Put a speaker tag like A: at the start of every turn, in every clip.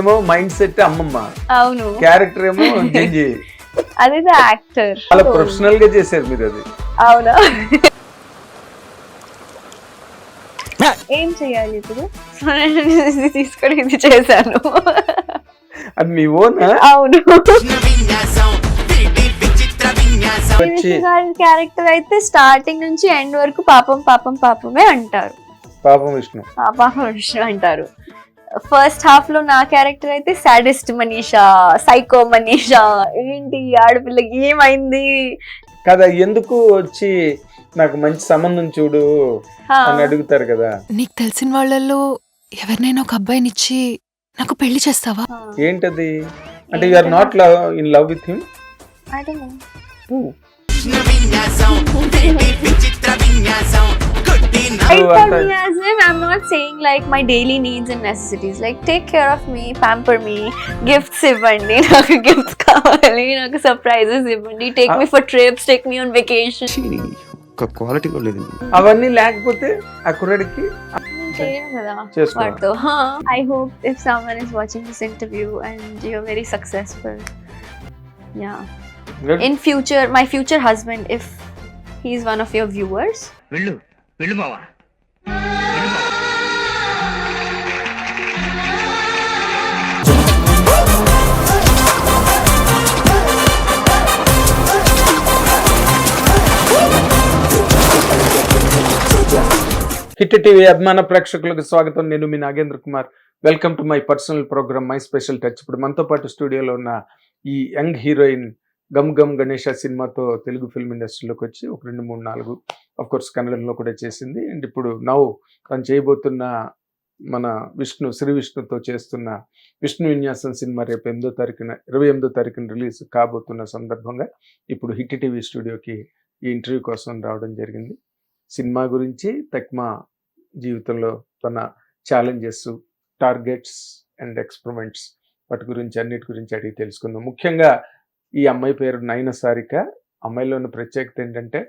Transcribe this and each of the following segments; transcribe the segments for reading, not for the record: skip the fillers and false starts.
A: ఏమో mind set అమ్మమ్మ,
B: అవును
A: క్యారెక్టర్ ఏమో జంజి.
B: అది యాక్టర్
A: చాలా ప్రొఫెషనల్ గా చేశారు మీరు అది.
B: అవునా ఏం చెయ్యాలి ఇప్పుడు? తీసుకొని ఇది చేశాను.
A: అది మీ ఓన్
B: అవును క్యారెక్టర్ అయితే స్టార్టింగ్ నుంచి ఎండ్ వరకు పాపం పాపం పాపమే అంటారు.
A: పాపం విష్ణు,
B: పాపం విష్ణు అంటారు. ఫస్ట్ హాఫ్ లో నా క్యారెక్టర్ అయితే సాడిస్ట్ మనీషా, సైకో మనీషా. ఏంటి ఆడపిల్లకి ఏమైంది
A: కదా, ఎందుకు వచ్చి నాకు మంచి సంబంధం చూడు అని అడుగుతారు కదా.
C: నీకు తెలిసిన వాళ్ళల్లో ఎవరినైనా ఒక అబ్బాయినిచ్చి నాకు పెళ్లి చేస్తావా?
A: ఏంటది అంటే you are not in love with him?
B: I don't know. For me as him, I'm not saying like my daily needs and necessities. Like take care of me, pamper me, gifts ఇవ్వండి, నాకు gifts కావాలి, నాకు surprises ఇవ్వండి, take me for trips, take me on vacation.
D: Quality కూడా లేదు.
A: అవన్నీ లేకపోతే ఆ కుర్రాడికి
B: చేయను కదా
A: చేసుకో.
B: వాటితో. I hope if someone is watching this interview and you're very successful, yeah.
A: Good.
B: In future, my future husband, if he's one of your viewers,
D: వెళ్ళు వెళ్ళు బావా.
A: హిట్ టీవీ అభిమాన ప్రేక్షకులకు స్వాగతం. నేను మీ Nagendra Kumar. Welcome to my personal program my special touch. ఇప్పుడు మనతో పాటు స్టూడియోలో ఉన్న ఈ యంగ్ హీరోయిన్ గమ్ గమ్ గణేష సినిమాతో తెలుగు ఫిల్మ్ ఇండస్ట్రీలోకి వచ్చి ఒక 2, 3, 4 ఆఫ్ కోర్స్ కన్నడంలో కూడా చేసింది. అండ్ ఇప్పుడు తను చేయబోతున్న మన శ్రీ విష్ణుతో చేస్తున్న విష్ణు విన్యాసం సినిమా రేపు 28వ తారీఖున రిలీజ్ కాబోతున్న సందర్భంగా ఇప్పుడు హిట్ టీవీ స్టూడియోకి ఈ ఇంటర్వ్యూ కోసం రావడం జరిగింది. సినిమా గురించి, తక్మా జీవితంలో తన ఛాలెంజెస్, టార్గెట్స్ అండ్ ఎక్స్పెరిమెంట్స్ వాటి గురించి అన్నిటి గురించి అడిగి తెలుసుకుందాం. ముఖ్యంగా ఈ అమ్మాయి పేరు నయన సారిక. అమ్మాయిలో ఉన్న ప్రత్యేకత ఏంటంటే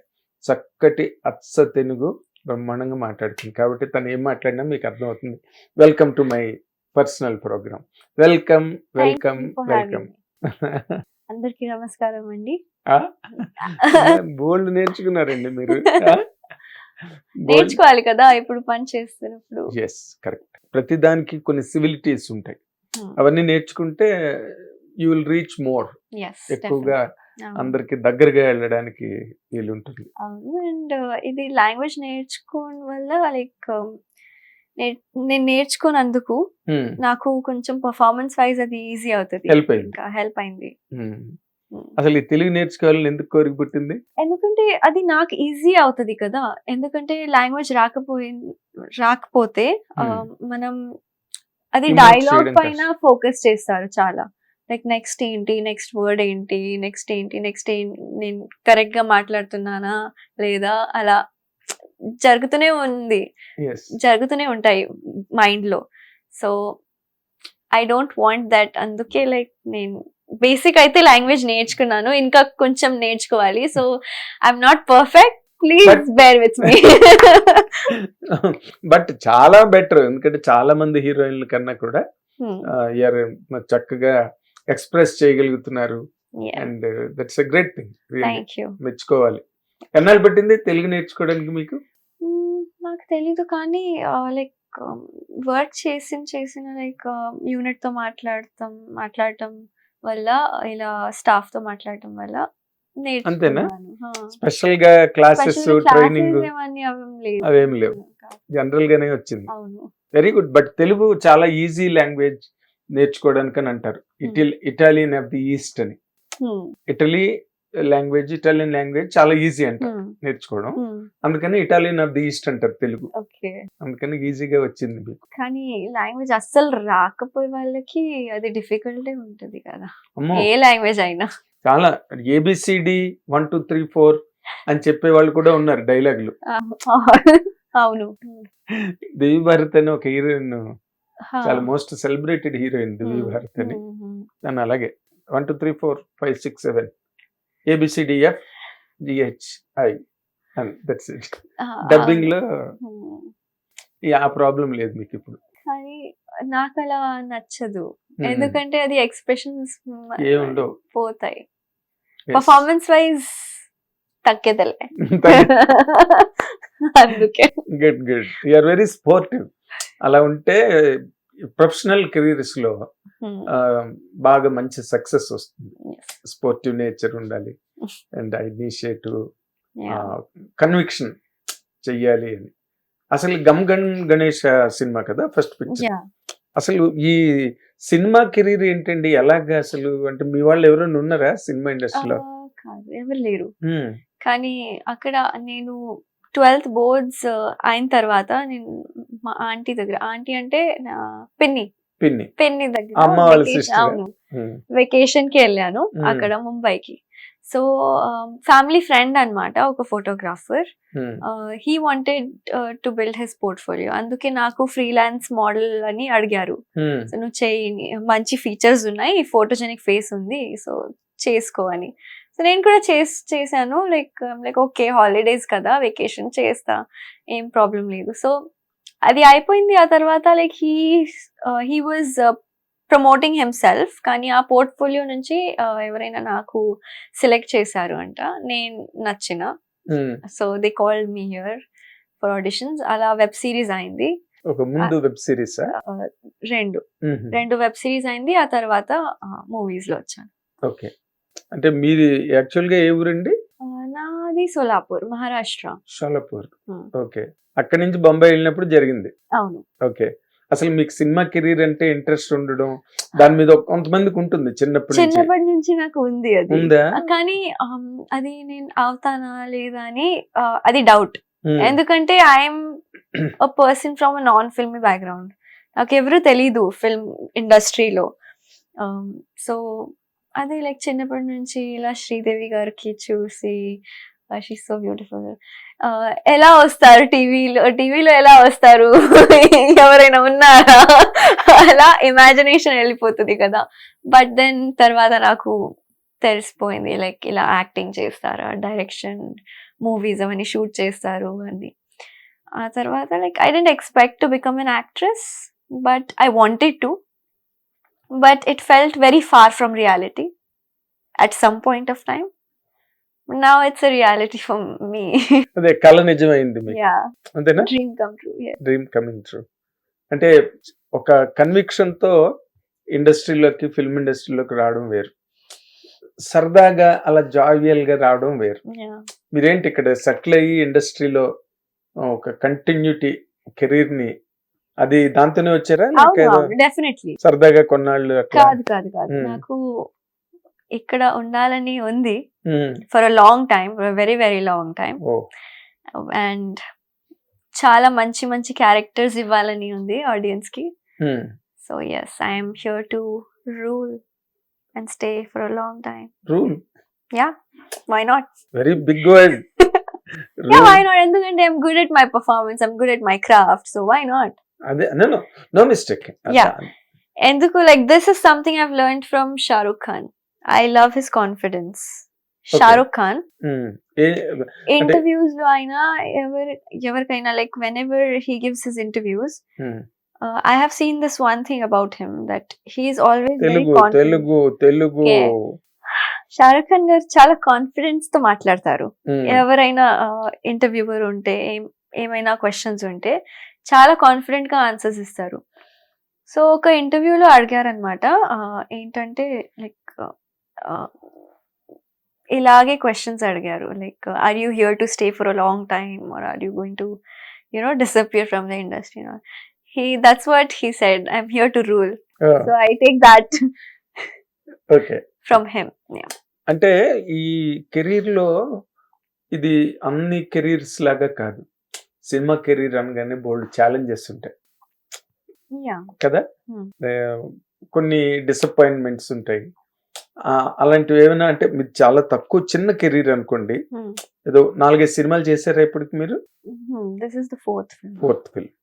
A: చక్కటి అచ్చ తెలుగు బ్రహ్మాండంగా మాట్లాడుతుంది. కాబట్టి తను ఏం మాట్లాడినా మీకు అర్థమవుతుంది. Welcome to my personal program. Welcome welcome welcome.
B: అందరికీ నమస్కారం అండి.
A: బోల్డ్ నేర్చుకున్నారండి మీరు.
B: నేర్చుకోవాలి కదా ఇప్పుడు పని చేస్తున్నప్పుడు.
A: Yes, correct. ప్రతిదానికి కొన్ని సివిలిటీస్ ఉంటాయి. అవన్నీ నేర్చుకుంటే యూ విల్ రీచ్ మోర్, ఎక్కువగా అందరికి దగ్గరగా వెళ్ళడానికి వీలుంటుంది.
B: అవును. అండ్ ఇది లాంగ్వేజ్ నేర్చుకోవడం వల్ల లైక్ నేను నేర్చుకున్నందుకు నాకు కొంచెం పర్ఫార్మెన్స్ వైజ్ అది ఈజీ అవుతుంది. హెల్ప్ అయింది.
A: అసలు ఈ తెలుగు నేర్చుకోవాలని ఎందుకు కోరిక పుట్టింది?
B: ఎందుకంటే అది నాకు ఈజీ అవుతుంది కదా. ఎందుకంటే లాంగ్వేజ్ రాకపోతే మనం అది డైలాగ్ పైన ఫోకస్ చేస్తారు చాలా. లైక్ నెక్స్ట్ ఏంటి, నెక్స్ట్ వర్డ్ ఏంటి, నెక్స్ట్ నేను కరెక్ట్ గా మాట్లాడుతున్నానా లేదా, అలా జరుగుతూనే ఉంటాయి మైండ్ లో. So I don't want that. అందుకే లైక్ నేను బేసిక్ అయితే లాంగ్వేజ్ నేర్చుకున్నాను, ఇంకా కొంచెం నేర్చుకోవాలి. So I'm not perfect, please bear with me.
A: But చాలా బెటర్, ఎందుకంటే చాలా మంది హీరోయిన్ల కన్నా కూడా చక్కగా ఎక్స్ప్రెస్ చేయగలుగుతున్నారు. And that's a great thing. మెచ్చుకోవాలి. ఎన్నాళ్ళు పట్టింది తెలుగు నేర్చుకోవడానికి మీకు?
B: నాకు తెలీదు, కానీ లైక్ వర్క్ చేసిన లైక్ యూనిట్ తో మాట్లాడటం వల్ల, ఇలా స్టాఫ్ తో మాట్లాడటం వల్ల
A: అంతేనా? స్పెషల్ గా క్లాసెస్, ట్రైనింగ్ అవేం లేవు, జనరల్ గానే వచ్చింది. Very good. బట్ తెలుగు చాలా ఈజీ లాంగ్వేజ్ నేర్చుకోవడానికి అని అంటారు. ఇటాలియన్ ఆఫ్ ది ఈస్ట్ అని. ఇటాలియన్ లాంగ్వేజ్ చాలా ఈజీ అంటారు నేర్చుకోవడం. అందుకని ఇటాలియన్ ఆఫ్ ది ఈస్ట్ అంటారు తెలుగు. అందుకని ఈజీగా వచ్చింది మీకు.
B: కానీ లాంగ్వేజ్ అస్సలు రాకపోయే వాళ్ళకి అది డిఫికల్ట్ ఉంటది కదా, ఏ లాంగ్వేజ్ అయినా.
A: చాలా ABCD 1 2 3 4 అని చెప్పే వాళ్ళు కూడా ఉన్నారు డైలాగులు.
B: అవును.
A: దేవి భారత్ అని ఒక హీరోయిన్, చాలా మోస్ట్ సెలబ్రేటెడ్ హీరోయిన్ దేవి భారత్ అని. దాన్ని అలాగే 1 2 3 4 5 6 7 ABCDFGHI and that's it. Dubbing లో ఆ ప్రాబ్లం లేదు మీకు ఇప్పుడు.
B: కానీ నాకు అలా నచ్చదు. ఎందుకంటే అది ఎక్స్ప్రెషన్స్
A: ఏముండవు.
B: పోతాయి. పర్ఫార్మెన్స్ వైజ్ తగ్గేదలే. అందుకే
A: good good you are very sportive. అలా ఉంటే ప్రొఫెషనల్ కెరీర్స్ లో బాగా మంచి సక్సెస్ వస్తుంది. స్పోర్టివ్ నేచర్ ఉండాలి అండ్ ఇనిషియేటివ్ కన్విక్షన్ చెయ్యాలి అని. అసలు గమ్ గణేష్ సినిమా కదా ఫస్ట్ పిక్చర్. అసలు ఈ సినిమా కెరీర్ ఏంటండి, ఎలాగా అసలు? అంటే మీ వాళ్ళు ఎవరైనా ఉన్నారా సినిమా ఇండస్ట్రీలో?
B: కాదు, ఎవరు లేరు. కానీ అక్కడ నేను 12th బోర్డ్స్ అయిన తర్వాత నేను మా ఆంటీ దగ్గర, ఆంటీ అంటే పిన్ని దగ్గర
A: అమ్మ వాళ్ళ sister.
B: అవును, వెకేషన్ కి వెళ్ళాను అక్కడ ముంబైకి. సో ఫ్యామిలీ ఫ్రెండ్ అన్నమాట, ఒక photographer. He wanted to build his portfolio. అందుకే నాకు ఫ్రీలాన్స్ మోడల్ అని అడిగారు. సో నువ్వు చేయి, మంచి ఫీచర్స్ ఉన్నాయి, ఫోటోజెనిక్ ఫేస్ ఉంది, సో చేసుకో అని. సో నేను కూడా చేశాను. లైక్ ఓకే, హాలిడేస్ కదా, వెకేషన్ చేస్తా, ఏం ప్రాబ్లం లేదు. సో అది అయిపోయింది. ఆ తర్వాత like he was promoting himself, కానీ ఆ పోర్ట్ఫోలియో నుంచి ఎవరైనా నాకు సెలెక్ట్ చేశారు అంట, నేను నచ్చిన. So they called me here for auditions. అలా వెబ్ సిరీస్ అయింది.
A: ఒక ముందు వెబ్ సిరీస్
B: రెండు వెబ్ సిరీస్ అయింది. ఆ తర్వాత మూవీస్ లో వచ్చాను.
A: ఓకే, అంటే మీది యాక్చువల్ గా ఏ ఊరండి?
B: నాది సోలాపూర్, మహారాష్ట్ర.
A: సోలాపూర్. ఓకే, అక్కడి నుంచి బొంబాయి వెళ్ళినప్పుడు జరిగింది.
B: అవును.
A: ఓకే, అసలు మీకు సినిమా కెరీర్ అంటే ఇంట్రెస్ట్ ఉండడం, దాని మీద కొంతమందికి ఉంటుంది
B: చిన్నప్పటి నుంచి నాకు ఉంది అది.
A: ఉందా?
B: కానీ అది నేను అవుతానా లేదా అని అది డౌట్. ఎందుకంటే I'm a person from non filmy background. నాకు ఎవరు తెలీదు ఫిల్మ్ ఇండస్ట్రీలో. సో అది లైక్ చిన్నప్పటి నుంచి ఇలా శ్రీదేవి గారికి చూసి, షీస్ సో బ్యూటిఫుల్, ఎలా వస్తారు టీవీలో ఎలా వస్తారు, ఎవరైనా ఉన్నారా, అలా ఇమాజినేషన్ వెళ్ళిపోతుంది కదా. బట్ దెన్ తర్వాత నాకు తెలిసిపోయింది లైక్ ఇలా యాక్టింగ్ చేస్తారా, డైరెక్షన్, మూవీస్ అవన్నీ షూట్ చేస్తారు అని. ఆ తర్వాత like I didn't expect to become an actress, but I wanted to. But it felt very far from reality at some point of time. Now it's a reality for me.
A: అదే కళ నిజమైంది మీకు.
B: Yeah.
A: అంతేనా?
B: Dream come true. Yeah.
A: Dream coming true. అంటే ఒక conviction తో ఇండస్ట్రీలోకి, film ఇండస్ట్రీలోకి రావడం వేరు, సరదాగా అలా జావియల్ గా రావడం వేరు.
B: Yeah.
A: మీరేంటి ఇక్కడ సెటిల్ అయ్యి ఇండస్ట్రీలో ఒక కంటిన్యూటీ కెరీర్ ని, అది దాంతోనే వచ్చారా?
B: డెఫినెట్లీ
A: సరదాగా కొన్నాళ్ళు
B: కాదు. నాకు ఇక్కడ ఉండాలని ఉంది for a long time, very very long time. And చాలా మంచి క్యారెక్టర్స్ ఇవ్వాలని ఉంది ఆడియన్స్ కి. So yes, I am here to rule and stay for a long time.
A: Rule?
B: Yeah, why not?
A: Very big word.
B: Yeah, why not? ఎందుకంటే I'm good at my performance, I'm good at my craft, so why not?
A: అదే, no mistake.
B: Yeah. ఎందుకు, like this is something I've learned from Shah Rukh Khan. I love his confidence. Shah Rukh Khan interviews లో అయినా ఎవరికైనా like whenever he gives his interviews, I have seen this one thing about him, that he is always very confident.
A: Telugu
B: Shah Rukh Khan గారు చాలా confidence తో మాట్లాడతారు. ఎవరైనా interviewer ఉంటే, ఏమైనా క్వశ్చన్స్ ఉంటే చాలా కాన్ఫిడెంట్ గా ఆన్సర్స్ ఇస్తారు. సో ఒక ఇంటర్వ్యూలో అడిగారనమాట, ఏంటంటే లైక్ ఇలాగే క్వశ్చన్స్ అడిగారు, like are you here to stay for a long time or are you going to disappear from the industry. That's what he said, I'm here to rule. So I take that from him.
A: అంటే ఈ career లో ఇది అన్ని careers లాగా కాదు. Cinema career అనగానే బోల్డ్ challenges ఉంటాయి కదా, కొన్ని డిసప్పాయింట్మెంట్స్ ఉంటాయి. అలాంటివి ఏమైనా, అంటే మీరు చాలా తక్కువ చిన్న కెరీర్ అనుకోండి, ఏదో 4-5 సినిమాలు చేశారా ఇప్పటికి మీరు?
B: Fourth
A: film.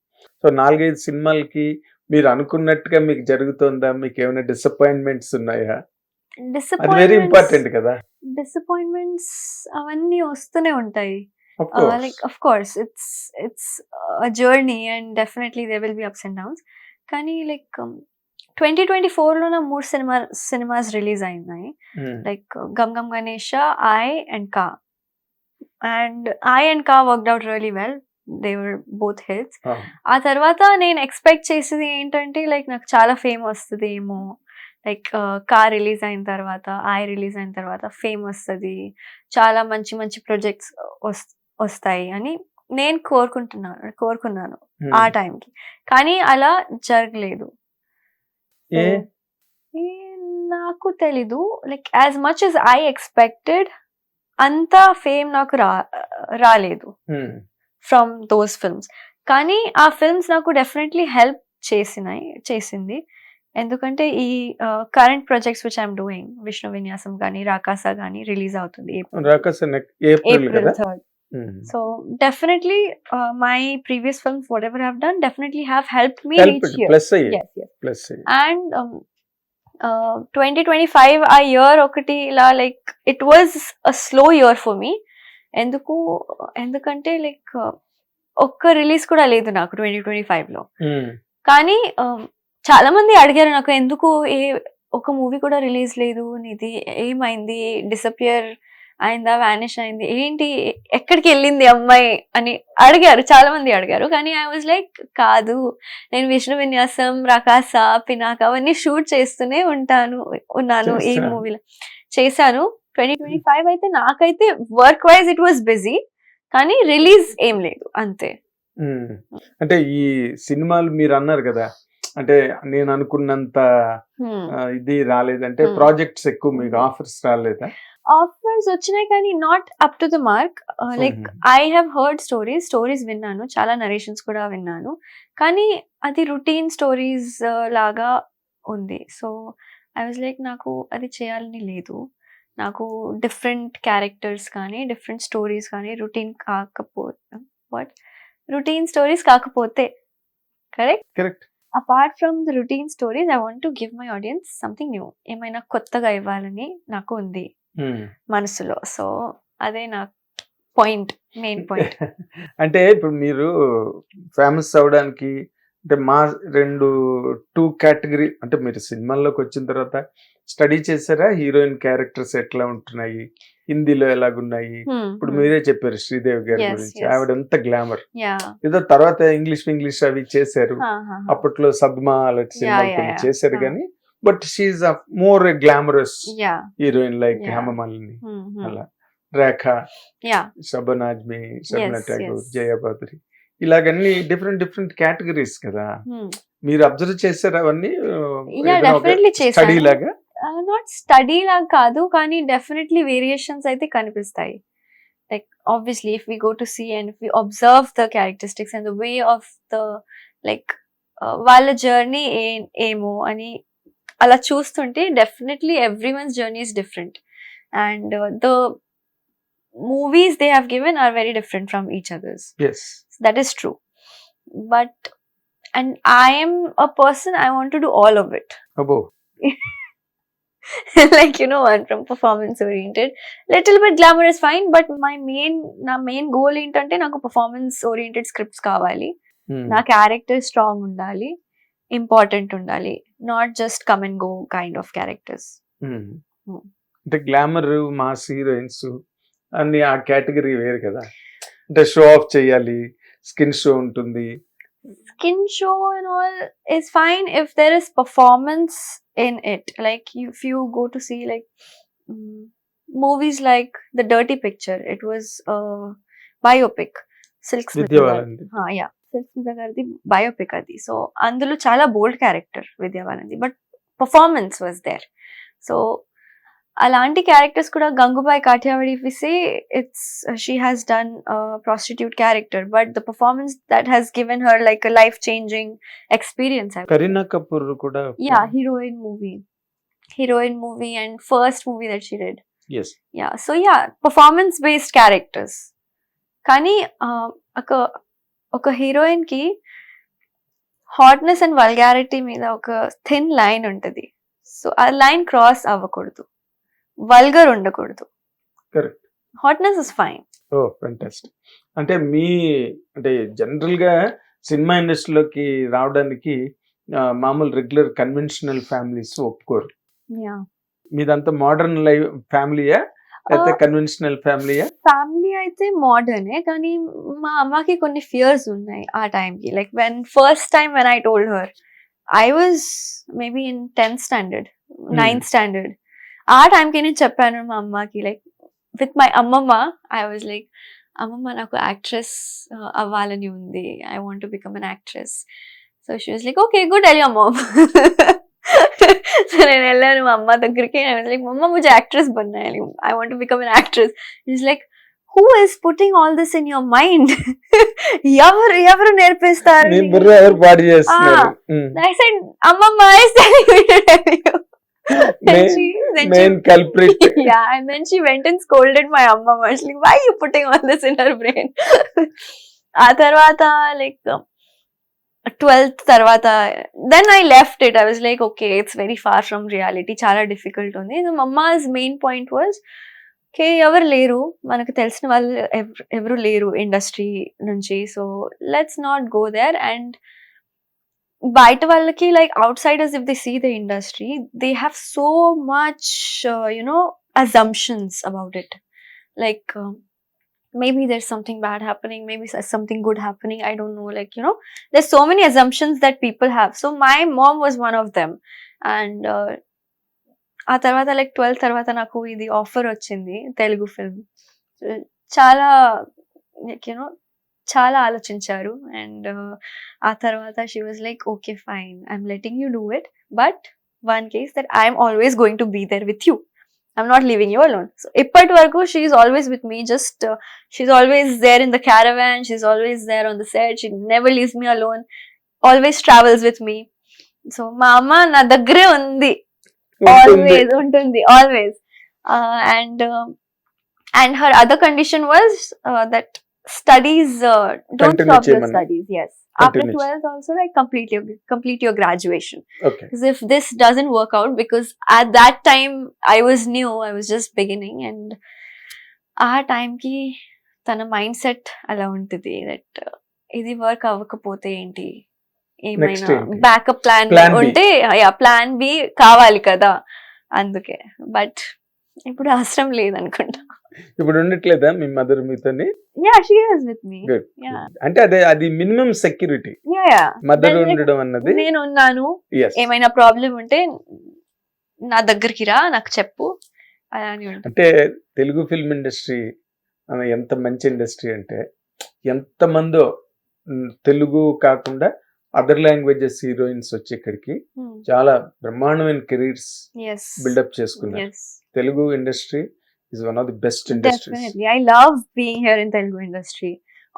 A: సో 4-5 సినిమాలకి మీరు అనుకున్నట్టుగా మీకు జరుగుతుందా? మీకు ఏమైనా డిసప్పాయింట్మెంట్స్ ఉన్నాయా? అది వెరీ ఇంపార్టెంట్ కదా.
B: డిసప్పాయింట్మెంట్స్ అవన్నీ వస్తూనే ఉంటాయి. Like of course it's a journey and definitely there will be ups and downs. Kani like 2024 లోన 3 సినిమాస్ రిలీజ్ అయినాయి. Like Gam Gam Ganesha, Aay and Ka. And Aay and Ka worked out really well. They were both hits. ఆ తర్వాత నేను expect చేసేది ఏంటంటే like నాకు చాలా fame వస్తుంది ఏమో, లైక్ కా రిలీజ్ అయిన తర్వాత, ఐ రిలీజ్ అయిన తర్వాత ఫేమ్ వస్తుంది, చాలా మంచి మంచి ప్రాజెక్ట్స్ వస్తాయి అని నేను కోరుకున్నాను ఆ టైంకి. కానీ అలా జరగలేదు. నాకు తెలీదు, like as much as I expected అంత ఫేమ్ నాకు రాలేదు ఫ్రమ్ దోస్ ఫిల్మ్స్. కానీ ఆ ఫిల్మ్స్ నాకు డెఫినెట్లీ హెల్ప్ చేసింది. ఎందుకంటే ఈ current projects which I'm doing, Vishnu విన్యాసం కానీ, రాకాస కానీ రిలీజ్ అవుతుంది April 3rd. So definitely my previous films, whatever I've done, definitely have helped me reach here. Yes. And 2025 ఆ year ఒకటి ఇలా like it was a slow year for me. ఎందుకంటే like ఒక్క release కూడా లేదు నాకు 2025 లో. కానీ చాలా మంది అడిగారు నాకు, ఎందుకు ఒక మూవీ కూడా రిలీజ్ లేదు నీది, ఏమైంది, డిసపియర్ అయిందా, వానిష్ అయింది, ఏంటి, ఎక్కడికి వెళ్ళింది అమ్మాయి అని అడిగారు, చాలా మంది అడిగారు. కానీ ఐ వాజ్ లైక్, కాదు, నేను విష్ణు విన్యాసం, రాకాస, పినాక అవన్నీ షూట్ చేస్తూనే ఉన్నాను. ఈ మూవీలో చేశాను. 2025 అయితే నాకైతే work wise it was busy, కానీ రిలీజ్ ఏం లేదు అంతే.
A: అంటే ఈ సినిమాలు మీరు అన్నారు కదా, అంటే నేను అనుకున్నంత ఇది రాలేదంటే ప్రాజెక్ట్స్ ఎక్కువ మీకు ఆఫర్స్ రాలేదా?
B: ఆఫర్స్ వచ్చినాయి కానీ not up to the mark. Like I have heard stories విన్నాను, చాలా నరేషన్స్ కూడా విన్నాను, కానీ అది రొటీన్ స్టోరీస్ లాగా ఉంది. సో ఐ వాజ్ లైక్, నాకు అది చేయాలని లేదు. నాకు డిఫరెంట్ క్యారెక్టర్స్ కానీ, డిఫరెంట్ స్టోరీస్ కానీ, రొటీన్ స్టోరీస్ కాకపోతే correct. Apart from the routine stories, I want to give my audience something new, ఏమైనా కొత్తగా ఇవ్వాలని నాకు ఉంది మనసులో. సో అదే నా మెయిన్ పాయింట్.
A: అంటే ఇప్పుడు మీరు ఫేమస్ అవడానికి అంటే మా 2 కేటగిరీ, అంటే మీరు సినిమాల్లోకి వచ్చిన తర్వాత స్టడీ చేశారా, హీరోయిన్ క్యారెక్టర్స్ ఎట్లా ఉంటున్నాయి, హిందీలో ఎలాగున్నాయి? ఇప్పుడు మీరే చెప్పారు శ్రీదేవి గారి గురించి, ఆవిడంతా గ్లామర్. ఏదో తర్వాత ఇంగ్లీష్ అవి చేశారు, అప్పట్లో సద్మా అలాంటి సినిమాలు చేశారు, కానీ but she a more glamorous heroine like Hema Malini, అలా రేఖ, షబనా ఆజ్మీ, షబ్నా ఠాగూర్, జయాబాద్రి, ఇలాగన్నీ డిఫరెంట్ కేటగిరీస్ కదా. మీరు అబ్జర్వ్ చేశారు అవన్నీ స్టడీ లాగా?
B: నాట్ స్టడీ లాగా కాదు, కానీ డెఫినెట్లీ వేరియేషన్స్ అయితే కనిపిస్తాయి. Like obviously if we go to see and if we observe the characteristics and the way of the like వాళ్ళ జర్నీ ఏమో అని అలా చూస్తుంటే definitely everyone's journey is different, and the movies they have given are very different from each others.
A: Yes,
B: that is true. But and I am a person, I want to do all of it.
A: Abo.
B: Like, you know, I'm from performance oriented, little bit glamour is fine, but my main goal ఏంటంటే నాకు performance oriented scripts కావాలి. నా character strong ఉండాలి, important ఉండాలి, not just come and go kind of characters.
A: అంటే glamour, mass heroines అన్ని ఆ category వేరు కదా. అంటే షో ఆఫ్ చేయాలి, స్కిన్ షో ఉంటుంది.
B: Skin show and all is fine if there is performance in it. Like if you go to see like movies like The Dirty Picture, it was a biopic. Silk Smita Valandi. Silk Smita gardi biopic adi. So అందులో చాలా bold character Vidya Valandi, but performance was there. So అలాంటి characters కూడా Gangubai కాఠియావాడి, if we say she has done a prostitute character, but the performance that has given her like a life changing experience.
A: Kareena Kapoor కూడా
B: heroine movie and first movie that she did.
A: Yes.
B: So performance based characters. కానీ ఒక heroine కి hotness and vulgarity మీద ఒక thin line ఉంటది. So ఆ line cross అవ్వకూడదు, vulgar ఉండకూడదు.
A: Correct.
B: Hotness is fine.
A: Oh fantastic. అంటే జనరల్ గా సినిమా ఇండస్ట్రీలోకి రావడానికి మామూలు రెగ్యులర్ కన్వెన్షనల్ ఫ్యామిలీస్ ఒప్పుకోరు.
B: యా
A: మీదంతా మోడర్న్ లైఫ్ ఫ్యామిలీయా అయితే కన్వెన్షనల్ ఫ్యామిలీయా?
B: ఫ్యామిలీ అయితే మోడర్నే, కానీ మా అమ్మకి కొన్ని ఫియర్స్ ఉన్నాయి ఆ టైంకి. Like first time when I told her, I was maybe in 10th standard, 9th standard. ఆ టైంకి నేను చెప్పాను మా అమ్మకి, లైక్ విత్ మై అమ్మమ్మ, ఐ వాజ్ లైక్, అమ్మమ్మ నాకు యాక్ట్రెస్ అవ్వాలని ఉంది, I want to become an actress. So she was like, okay good, tell your mom. So నేను వెళ్ళాను మా అమ్మ దగ్గరికి, ఐ వాజ్ లైక్, మమ్మ ముझे యాక్ట్రెస్ बनना है, I want to become an actress. She's like, who is putting all this in your mind? ఎవరు నేర్పిస్తారు?
A: నీ బుర్ర ఎవరు పాడు చేస్తున్నారు?
B: I said, అమ్మమ్మ is telling me to tell you.
A: Main culprit.
B: Yeah, and then she went and scolded my అమ్మమ్మ. She's like, why are you putting all this in her brain? ఆ తర్వాత like 12th తర్వాత then I left it. I was like, okay, it's very far from reality, చాలా difficult ఉంది. So mama's main point was, okay, ఎవరు లేరు, మనకు తెలిసిన వాళ్ళు ఎవరు లేరు ఇండస్ట్రీ నుంచి, so let's not go there. And బయట వాళ్ళకి like outsiders, if they see the industry, they have so much assumptions about it, like maybe there's something bad happening, maybe something good happening, I don't know, like there's so many assumptions that people have. So my mom was one of them. And ఆ తర్వాత like 12th తర్వాత నాకు ఇది offer వచ్చింది, Telugu film. చాలా like చాలా ఆలోచించారు. And ఆ తర్వాత she was like, okay fine, I'm letting you do it, but one case that I'm always going to be there with you, I'm not leaving you alone. So ippati varaku she is always with me, just she's always there in the caravan, she's always there on the set, she never leaves me alone, always travels with me. So ma amma na daggare undi, always untundi, always. And her other condition was that studies, don't stop your studies. Yes, after 12th also, like complete your graduation.
A: Okay.
B: Because if this doesn't work out, because at that time I was new, I was just beginning, and ఆ టైంకి తన mind set అలా ఉంటుంది, that ఇది work అవ్వకపోతే ఏంటి, ఏమైనా backup plan ఉంటే ప్లాన్ బి కావాలి కదా, అందుకే. బట్ ఇప్పుడు అవసరం లేదనుకుంటా.
A: ఇప్పుడు ఉండట్లేదా మీ మదర్ మీతోని?
B: Yeah, she is with me.
A: అంటే అది మినిమం సెక్యూరిటీ,
B: యా
A: మదర్ ఉండడం అన్నది.
B: నేను ఉన్నాను, ఏమైనా ప్రాబ్లం ఉంటే నా దగ్గరికి రా, నాకు చెప్పు అని.
A: అంటే తెలుగు ఫిల్మ్ ఇండస్ట్రీ ఎంత మంచి ఇండస్ట్రీ అంటే, ఎంతమందో తెలుగు కాకుండా అదర్ లాంగ్వేజెస్ హీరోయిన్స్ వచ్చి ఇక్కడికి చాలా బ్రహ్మాండమైన కెరీర్స్ బిల్డప్ చేసుకున్నారు. Telugu industry is one of the best industries.
B: Definitely, I love being here in Telugu industry,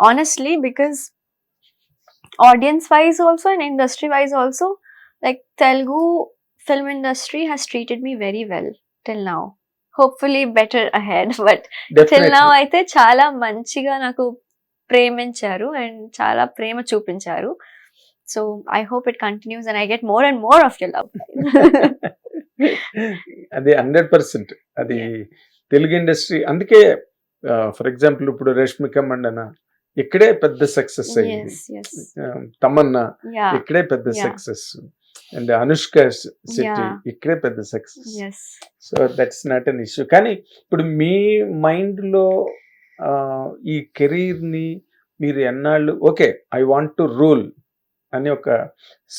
B: honestly, because audience wise also and industry wise also, like Telugu film industry has treated me very well till now. Hopefully better ahead, but
A: Definitely.
B: till now aithe chaala manchiga naku premincharu and chaala prema chupincharu. So I hope it continues and I get more and more of your love.
A: అది 100%. అది Telugu industry. అందుకే for example ఇప్పుడు రష్మిక మండన ఇక్కడే పెద్ద success అయింది, తమన్నా ఇక్కడే పెద్ద success, and Anushka Shetty ఇక్కడే పెద్ద success. So that's not an issue. కానీ ఇప్పుడు మీ మైండ్ లో ఈ కెరీర్ ని మీరు ఎన్నాళ్ళు, okay I want to rule అని ఒక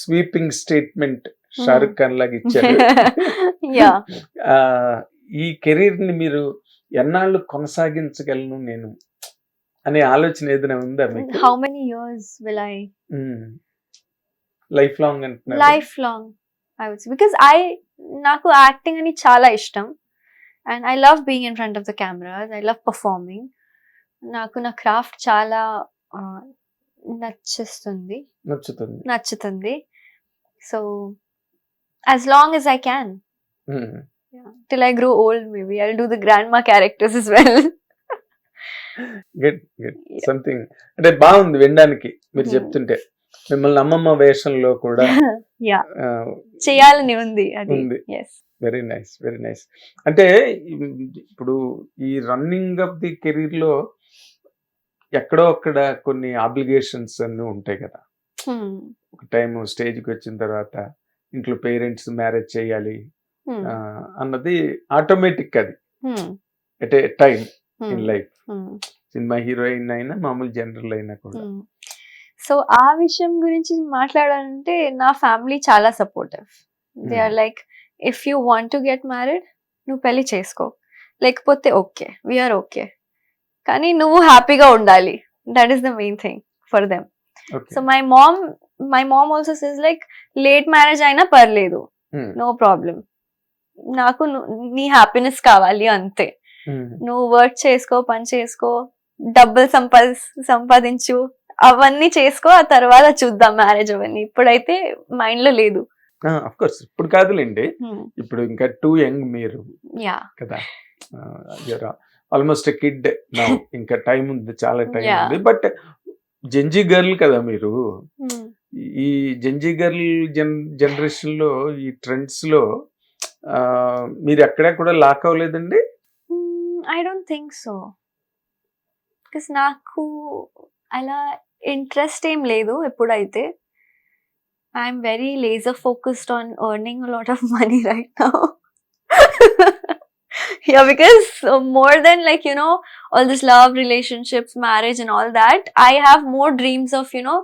A: స్వీపింగ్ స్టేట్మెంట్ షారుఖ్ ఖాన్ లాగా ఇచ్చారు. ఈ కెరీర్ ని మీరు ఎన్నాళ్ళు కొనసాగించగలను నేను అనే ఆలోచన ఏదైనా ఉందా మీకు?
B: How many years will I?
A: Life long అంటున్నారు.
B: Life long I would say, because నాకు యాక్టింగ్ అని చాలా ఇష్టం, and I love being in front of the cameras, I love performing. నాకు నా క్రాఫ్ట్ చాలా నచ్చుతుంది. So as long as I can. Till I grow old, maybe I'll do the grandma characters as well.
A: Good. Something అంటే బాగుంది వినడానికి మీరు చెప్తుంటే. మిమ్మల్ని అమ్మమ్మ వేషంలో కూడా
B: చేయాలని ఉంది.
A: Very nice. అంటే ఇప్పుడు ఈ రన్నింగ్ ఆఫ్ ది కెరీర్ లో ఎక్కడో అక్కడ కొన్ని ఆబ్లిగేషన్స్ అన్ని ఉంటాయి కదా. ఒక టైం స్టేజ్కి వచ్చిన తర్వాత ఇంట్లో పేరెంట్స్ మ్యారేజ్ చేయాలి అన్నది ఆటోమేటిక్, అది at a time in life. Cinema heroine అయినా మామూలు జనరల్ అయినా కూడా.
B: సో ఆ విషయం గురించి మాట్లాడాలంటే నా ఫ్యామిలీ చాలా supportive. They are like, if you want to get married నువ్వు పెళ్లి చేసుకో, లేకపోతే ఓకే, వీఆర్ ఓకే, కానీ నువ్వు హ్యాపీగా ఉండాలి. That is the main thing for them. So my mom also says like, late marriage అయినా పర్లేదు, నో ప్రాబ్లం, నాకు నీ హ్యాపీనెస్ కావాలి అంతే. నువ్వు వర్క్ చేసుకో, పని చేసుకో, డబ్బులు సంపాదించు, అవన్నీ చేసుకో, ఆ తర్వాత చూద్దాం మ్యారేజ్ అవన్నీ. ఇప్పుడైతే మైండ్ లో లేదు.
A: కోర్స్ ఇప్పుడు కాదులేండి, ఇప్పుడు ఇంకా టూ యంగ్ మీరు కదా, ఆల్మోస్ట్ కిడ్ నా, ఇంకా టైం ఉంది, చాలా టైం ఉంది. బట్ జెన్జీ గర్ల్ కదా మీరు. ఈ జెన్జీ గర్ల్ జనరేషన్ లో, ఈ ట్రెండ్స్ లో మీరు ఎక్కడా కూడా లాక్ అవ్వలేదండి?
B: I don't think so, because నాకు అలా ఇంట్రెస్ట్ ఏం లేదు ఎప్పుడైతే. I'm very laser focused on earning a lot of money right now. Yeah, because more than like, you know, all this love, relationships, marriage and all that, I have more dreams of, you know,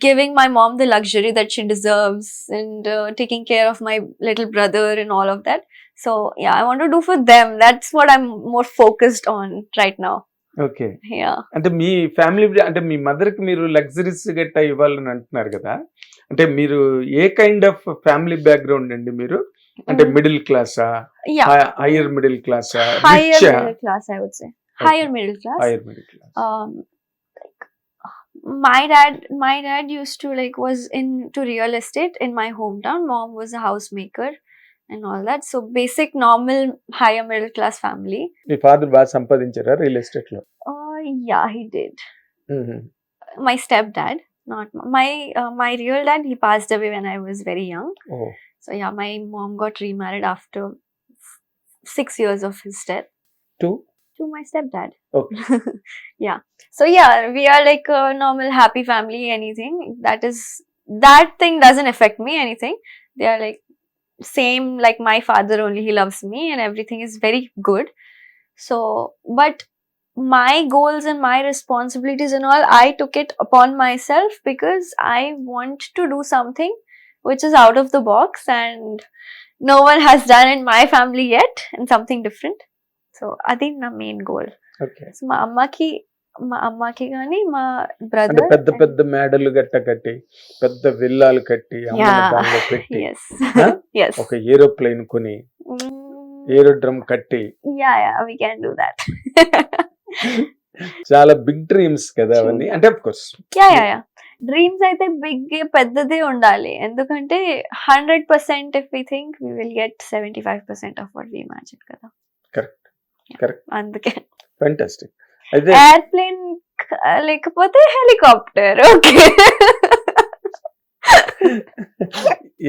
B: giving my mom the luxury that she deserves, and taking care of my little brother and all of that. So yeah, I want to do for them. That's what I'm more focused on right now.
A: Okay.
B: Yeah.
A: అంటే మీ family, అంటే మీ mother కి మీరు luxuries గట్టా ఇవ్వాలని అంటున్నారు కదా, అంటే మీరు ఏ కైండ్ ఆఫ్ ఫ్యామిలీ బ్యాక్గ్రౌండ్ అండి మీరు? అంటే మిడిల్ క్లాసా, హైయర్ మిడిల్ క్లాసా?
B: Higher middle class, I would say. Higher middle class.
A: Higher middle class.
B: Like, my dad used to like, was into real estate in my hometown. Mom was a housemaker and all that. So basic normal higher middle class family.
A: Me father బాగా సంపాదించారా real estate లో?
B: Yeah, he did. My stepdad, not my real dad. He passed away when I was very young.
A: Oh.
B: So yeah, my mom got remarried after 6 years of his death. To my stepdad.
A: Okay.
B: Yeah. So yeah, we are like a normal happy family. Anything that thing doesn't affect me anything. They are like same like my father, only he loves me and everything is very good. So but my goals and my responsibilities and all, I took it upon myself because I want to do something which is out of the box and no one has done in my family yet, and something different. So I think my main goal.
A: Okay.
B: So మా అమ్మకి గాని మా
A: అంటే
B: brother
A: పెద్ద పెద్ద మేడలు గట్ట కట్టి, పెద్ద విల్లాలు కట్టి, దానిలో పెట్టి, ఒక ఏరోప్లేన్ కొని, ఏరోడ్రమ్ కట్టి,
B: we can do that.
A: చాలా బిగ్ డ్రీమ్స్ కదా అవన్నీ. అంటే ఆఫ్ కోర్స్
B: డ్రీమ్స్ అయితే బిగ్ పెద్దదే ఉండాలి, ఎందుకంటే 100% if we think, we will get 75% of what we imagine కదా.
A: కరెక్ట్.
B: అందుకే
A: ఫ్యాంటాస్టిక్. అయితే
B: ఎయిర్ప్లేన్ లేకపోతే హెలికాప్టర్. ఓకే.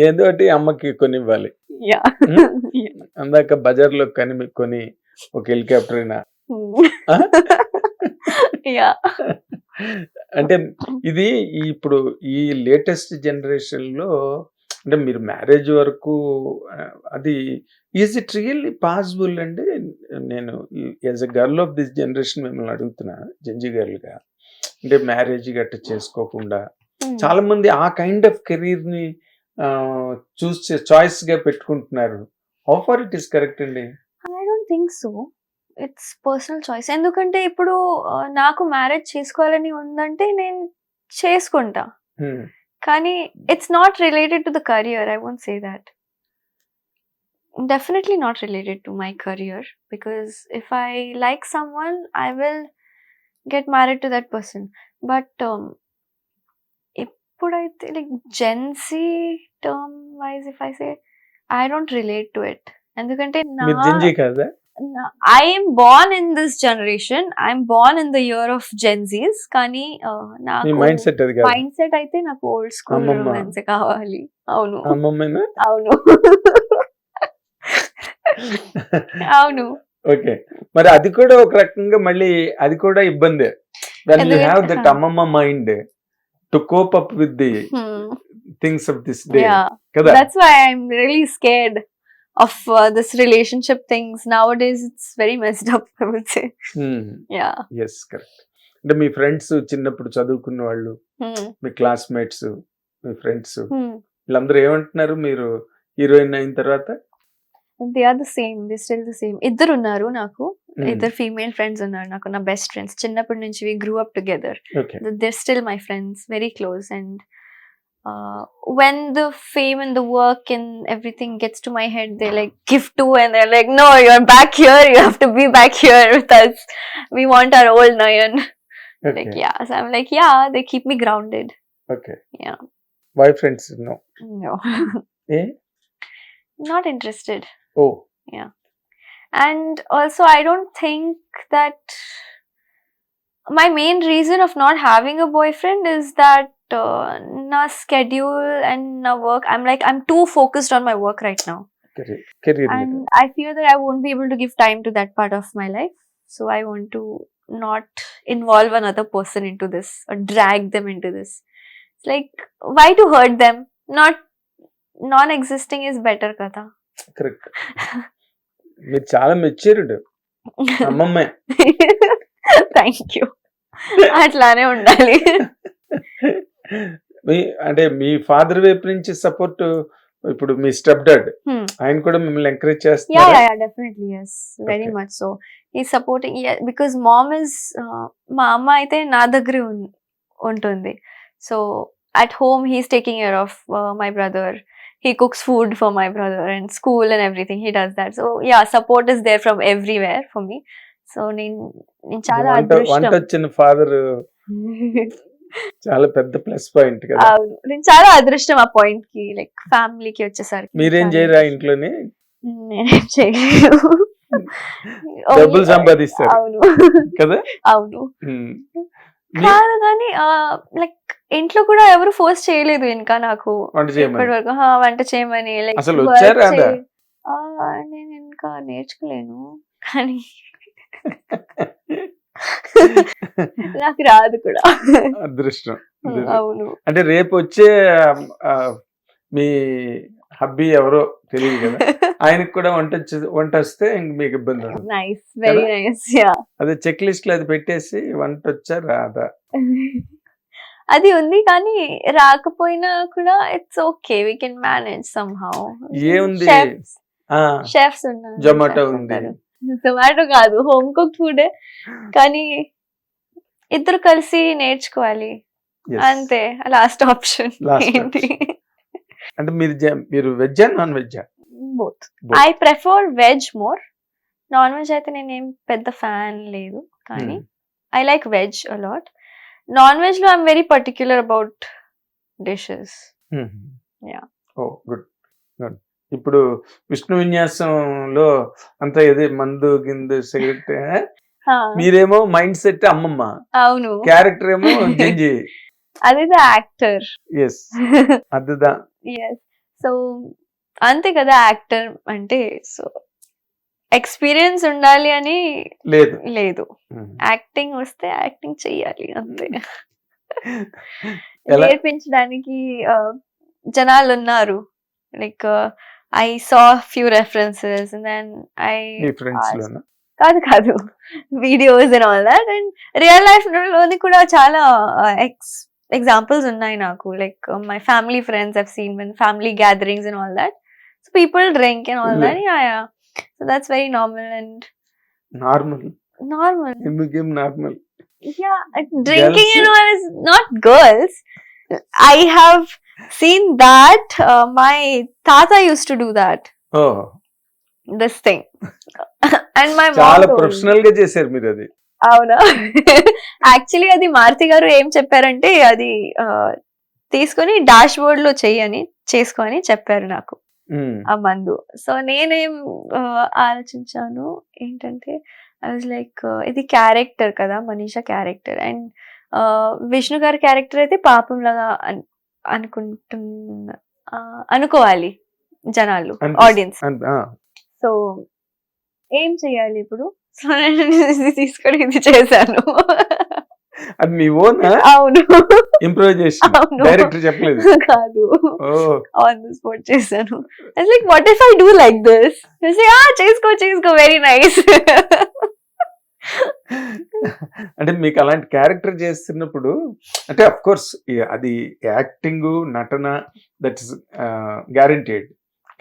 A: ఏదో ఒకటి అమ్మకి కొనివ్వాలి. అందాక బజార్ లో కొని ఒక హెలికాప్టర్ అయినా. అంటే ఇది ఇప్పుడు ఈ లేటెస్ట్ జనరేషన్ లో, అంటే మీరు మ్యారేజ్ వరకు అది ఈజ్ ఇట్ రియల్లీ పాసిబుల్ అండి? నేను as a girl of this generation మిమ్మల్ని అడుగుతున్నా, జెన్జీ గర్ల్ గా. అంటే మ్యారేజ్ గట్ట చేసుకోకుండా చాలా మంది ఆ కైండ్ ఆఫ్ కెరీర్ ని చాయిస్ గా పెట్టుకుంటున్నారు. How far it is correct అండి?
B: I don't think so. It's personal choice. ఎందుకంటే ఇప్పుడు నాకు మ్యారేజ్ చేసుకోవాలని ఉందంటే నేను చేసుకుంటా, కానీ it's not related to the career. I won't say that. Definitely not related to my career, because if I like someone, I will get married to that person. But ippudaithe like Gen Z term wise, if I say, I don't relate to it. Endukante
A: మీరు Gen Z కాదా?
B: I am born in this generation. I am born in the year of Gen Zs. కానీ నాకు
A: mind set అది కాదు.
B: Mind set అయితే నాకు old school romance కావాలి. అవును,
A: అమ్మమ్మేనా?
B: అవును. అవును.
A: ఓకే. మరి అది కూడా ఒక రకంగా మళ్ళీ అది కూడా ఇబ్బందే. వెన్ యూ హ్యావ్ దట్ అమ్మమ్మ mind, to cope up with the things of this day
B: Yeah,
A: కదా.
B: that's why I'm really scared of this relationship things nowadays. It's very messed up, I would say. Yeah.
A: Yes correct. అంటే మీ friends చిన్నప్పుడు చదువుకున్న వాళ్ళు, మీ classmates, మీ friends వీళ్ళందరూ ఏమంటున్నారు మీరు heroine అయిన తర్వాత?
B: They are the same, they still the same. ఇద్దరు ఉన్నారు నాకు, ఇద్దరు ఫీమేల్ ఫ్రెండ్స్ ఉన్నారు నాకు, నా బెస్ట్ ఫ్రెండ్స్ చిన్నప్పటి నుంచి. we grew up together.
A: Okay.
B: They're still my friends, very close. And when the fame and the work and everything gets to my head, they like give to, and they're like, no, you're back here, you have to be back here with us, we want our old Nayan. Like, yeah, so I'm like, yeah, they keep me grounded.
A: Okay.
B: Yeah.
A: Boy friends no?
B: No.
A: ఏ?
B: Not interested.
A: Oh.
B: And also I don't think that my main reason of not having a boyfriend is that na schedule and na work, I'm too focused on my work right now,
A: career
B: and I fear that I won't be able to give time to that part of my life. So I want to not involve another person into this or drag them into this. It's like, why to hurt them? Not non-existing is better kada.
A: Correct. మీరు చాలా matured అమ్మమ్మే.
B: Thank you. అట్లానే ఉండాలి.
A: అంటే మీ father వైపు నుంచి support, ఇప్పుడు మీ step dad ఆయన కూడా మిమ్మల్ని ఎంకరేజ్ చేస్తున్నారు?
B: Yeah, definitely, yes, very
A: Okay.
B: much so. He's supporting, yeah, because mom is మా అమ్మ అయితే నా దగ్గరే ఉంటుంది. So at home he's taking care of my brother. He cooks food for my brother, and school and everything he does that. So yeah, support is there from everywhere for me. So నేను చాలా
A: వంట
B: అదృష్టం.
A: వచ్చిన father చాలా పెద్ద plus point కదా.
B: అవును, నేను చాలా అదృష్టం ఆ పాయింట్ కి, లైక్ ఫ్యామిలీకి వచ్చేసరికి.
A: మీరేం చేయరా ఇంట్లోనే?
B: నేనేం చేయలేదు.
A: డబ్బులు సంపాదిస్తారు
B: అవును
A: కదా.
B: అవును. కాదు కానీ లైక్ ఇంట్లో కూడా ఎవరు ఫోర్స్ చేయలేదు ఇంకా నాకు
A: వంట చేయమని.
B: ఇప్పటి వరకు వంట చేయమని. లైక్
A: అసలు వచ్చారా అదా?
B: నేను ఇంకా నేర్చుకోలేను కానీ నాకు రాదు కూడా.
A: అదృష్టం.
B: అవును.
A: అంటే రేపు వచ్చే మీ హబ్బీ ఎవరో తెలియదు కదా, ఆయనకు కూడా వంట వస్తే ఇంక మీకు ఇబ్బంది ఉండదు.
B: Nice, very nice. యా,
A: అదే చెక్ లిస్ట్ లో అది పెట్టేసి వంట వచ్చా రాదా
B: అది ఉంది కానీ రాకపోయినా కూడా it's okay, we can manage somehow.
A: ఏముంది,
B: షెఫ్స్ ఉన్నారు,
A: జొమాటో ఉంది.
B: జొమాటో కాదు, హోమ్ కుక్డ్ ఫుడ్, కానీ ఇద్దరు కలిసి నేర్చుకోవాలి అంతే. లాస్ట్ ఆప్షన్ ఏంటి?
A: అంటే మీరు వెజ్జా నాన్ వెజ్జా?
B: Both. I prefer veg more. Non veg అయితే నేనేం పెద్ద ఫ్యాన్ లేదు, కానీ I like veg a lot. Non veg లో I'm very particular about dishes.
A: Oh good good. ఇప్పుడు విష్ణు విన్యాసంలో అంతా ఏది మందు గిందు సిగరెట్, మీరేమో మైండ్ సెట్ అమ్మమ్మ,
B: అవును,
A: క్యారెక్టర్ ఏమో జంజి.
B: అది యాక్టర్.
A: ఎస్, అదిదా.
B: ఎస్, సో అంతే కదా యాక్టర్ అంటే. సో ఎక్స్పీరియన్స్ ఉండాలి అని లేదు, యాక్టింగ్ వస్తే యాక్టింగ్ చెయ్యాలి అంతే. నేర్పించడానికి జనాలు ఉన్నారు. Like I saw few references and then కాదు videos and all that. And real life లోని కూడా చాలా ఎగ్జాంపుల్స్ ఉన్నాయి నాకు. Like my family friends I've seen when family gatherings and all that, so people drink and all that. Yeah, so that's very normal. And
A: normal
B: ఎందుకేం
A: normal?
B: Yeah, drinking and all is not girls. I have seen that my tata used to do that.
A: Oh,
B: this thing. And my mom
A: చాలా professional గా చేశారు మీరు అది.
B: అవునా? Actually అది మారుతి గారు ఏం చెప్పారంటే, అది తీసుకొని డాష్ బోర్డ్ లో చేసుకొని చెప్పారు నాకు ఆ మందు. సో నేనేం ఆలోచించాను ఏంటంటే, ఐ వాజ్ లైక్ ఇది క్యారెక్టర్ కదా, మనీషా క్యారెక్టర్, అండ్ విష్ణు గారి క్యారెక్టర్ అయితే పాపం లాగా అనుకోవాలి జనాలు, ఆడియన్స్. సో ఏం చెయ్యాలి ఇప్పుడు? సో నేను తీసుకొని ఇది చేశాను.
A: అది మీ ఓన్
B: అవును
A: ఇంప్రూవైజేషన్,
B: అవును.
A: డైరెక్టర్ చెప్పలేదు.
B: కాదు,
A: ఓ
B: ఆన్ ది స్పాట్ చేశాను. Like what if I do like this, చేసుకో వెరీ నైస్.
A: అంటే మీకు అలాంటి క్యారెక్టర్ చేస్తున్నప్పుడు అంటే అఫ్ కోర్స్ అది యాక్టింగ్ నటన దట్ ఇస్ గ్యారంటీడ్,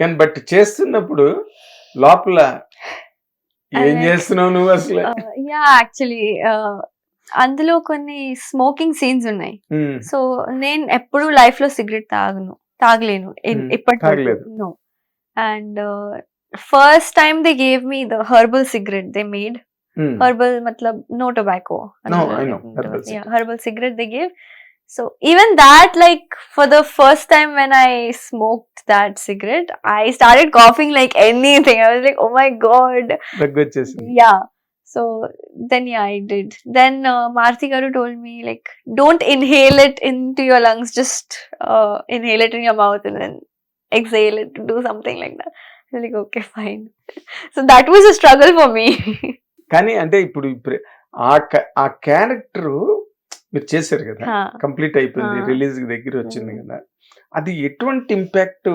A: కానీ బట్ చేస్తున్నప్పుడు లోపల ఏం
B: అదే.
A: చేస్తున్నావు నువ్వు అసలు?
B: యా యాక్చువల్లీ అందులో కొన్ని స్మోకింగ్ సీన్స్ ఉన్నాయి.
A: ఉమ్,
B: సో నేను ఎప్పుడు లైఫ్ లో సిగరెట్ తాగలేను ఇప్పటి
A: తాగలేదు.
B: No. And first time they gave me the herbal cigarette they made.
A: Um,
B: Herbal matlab no tobacco.
A: No, I know, herbal
B: Yeah, herbal cigarette they gave. So even that, like for the first time when I smoked that cigarette, I started coughing like anything. I was like, oh my god.
A: దగ్గు వచ్చేసింది.
B: Yeah. So then yeah, I did. Then Marthi Garu told me like, don't inhale it into your lungs. Just inhale it in your mouth and then exhale it. Do something like that. I was like, okay, fine. So that was a struggle for me.
A: కానీ అంటే ఇప్పుడు ఆ character మీరు చేశారు కదా, complete అయిపోయింది, release దగ్గర వచ్చింది కదా, అది ఎటువంటి ఇంపాక్ట్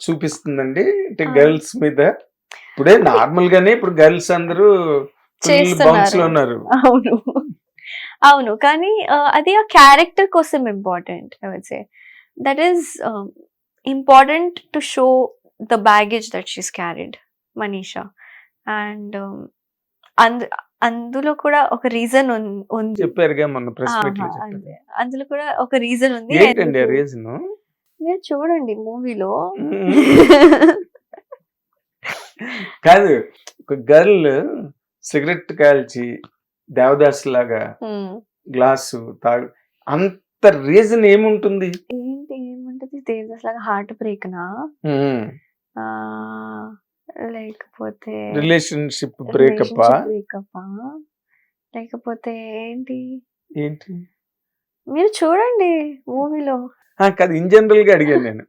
A: చూపిస్తుందండి అంటే గర్ల్స్ మీద? ఇప్పుడే నార్మల్ గానే ఇప్పుడు గర్ల్స్ అందరూ బౌన్స్ లో ఉన్నారు.
B: అవును అవును, కానీ అది ఆ క్యారెక్టర్ కోసం important. I would say that is important to show the baggage that she's carried Manisha. And అందులో కూడా ఒక రీజన్ ఉంది.
A: చెప్పారుగా మొన్న ప్రెస్ మీట్ లో.
B: అందులో కూడా ఒక రీజన్ ఉంది.
A: ఏంటండి ఆ రీజన్?
B: మీరు చూడండి మూవీలో.
A: కాదు, ఒక గర్ల్ సిగరెట్ కాల్చి దేవదాస్ లాగా గ్లాసు తాగు, అంత రీజన్ ఏముంటుంది?
B: ఏముంటది? దేవదాస్ లాగా హార్ట్ బ్రేక్నా, లేకపోతే
A: రిలేషన్షిప్ బ్రేకప్,
B: లేకపోతే ఏంటి?
A: ఏంటి
B: మీరు చూడండి మూవీలో.
A: కాదు, ఇన్ జనరల్ గా అడిగాను నేను,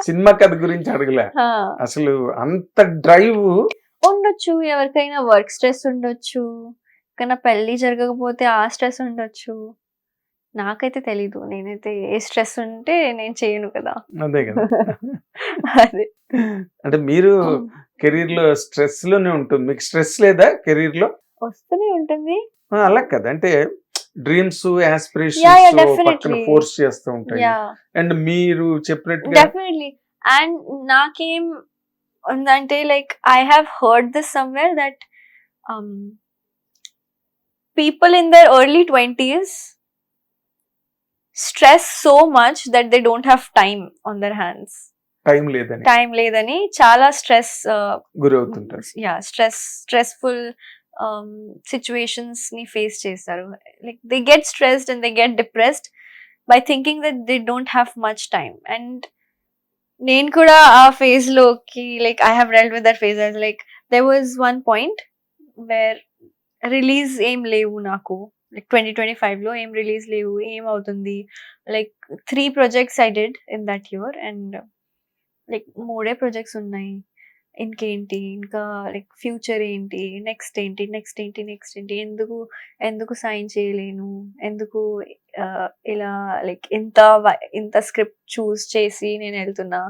A: సినిమా కథ గురించి అడగలే. అసలు అంత డ్రైవ్
B: ఉండొచ్చు, ఎవరికైనా వర్క్ స్ట్రెస్ ఉండొచ్చు, కానీ పెళ్లి జరగకపోతే ఆ స్ట్రెస్ ఉండొచ్చు. నాకైతే తెలీదు, నేనైతే ఏ స్ట్రెస్ ఉంటే నేను చేయను కదా.
A: అదే కదా.
B: అదే
A: అంటే మీరు కెరీర్ లో స్ట్రెస్ లోనే ఉంటుంది, మీకు స్ట్రెస్ లేదా కెరీర్ లో?
B: వస్తూనే ఉంటుంది.
A: అలా కదా, అంటే డ్రీమ్స్
B: Yeah,
A: ఆస్పిరేషన్స్
B: definitely.
A: పక్కన ఫోర్స్ చేస్తూ ఉంటాయి. అండ్ మీరు చెప్పినట్టుగా
B: డెఫినెట్లీ. అండ్ నాకేం ఉందంటే like I have heard this somewhere that people in their early 20s stress so much that they don't have time on their hands. Time లేదని చాలా stress
A: గురవుతుంటారు.
B: Stressful situations ని face చేస్తారు. Like they get stressed and they get depressed by thinking that they don't have much time. And నేను కూడా ఆ phase లోకి like I have dealt with that phase. Like there was one point where release ఏం లేవు నాకు, like 2025 లో ఏం release లేవు, ఏం అవుతుంది, like 3 projects I did in that year and like 3 projects ఉన్నాయి. ఇంకేంటి, ఇంకా లైక్ ఫ్యూచర్ ఏంటి, నెక్స్ట్ ఏంటి, ఎందుకు సైన్ చేయలేను, ఎందుకు ఇలా లైక్ ఇంత స్క్రిప్ట్ చూస్ చేసి నేను వెళ్తున్నా.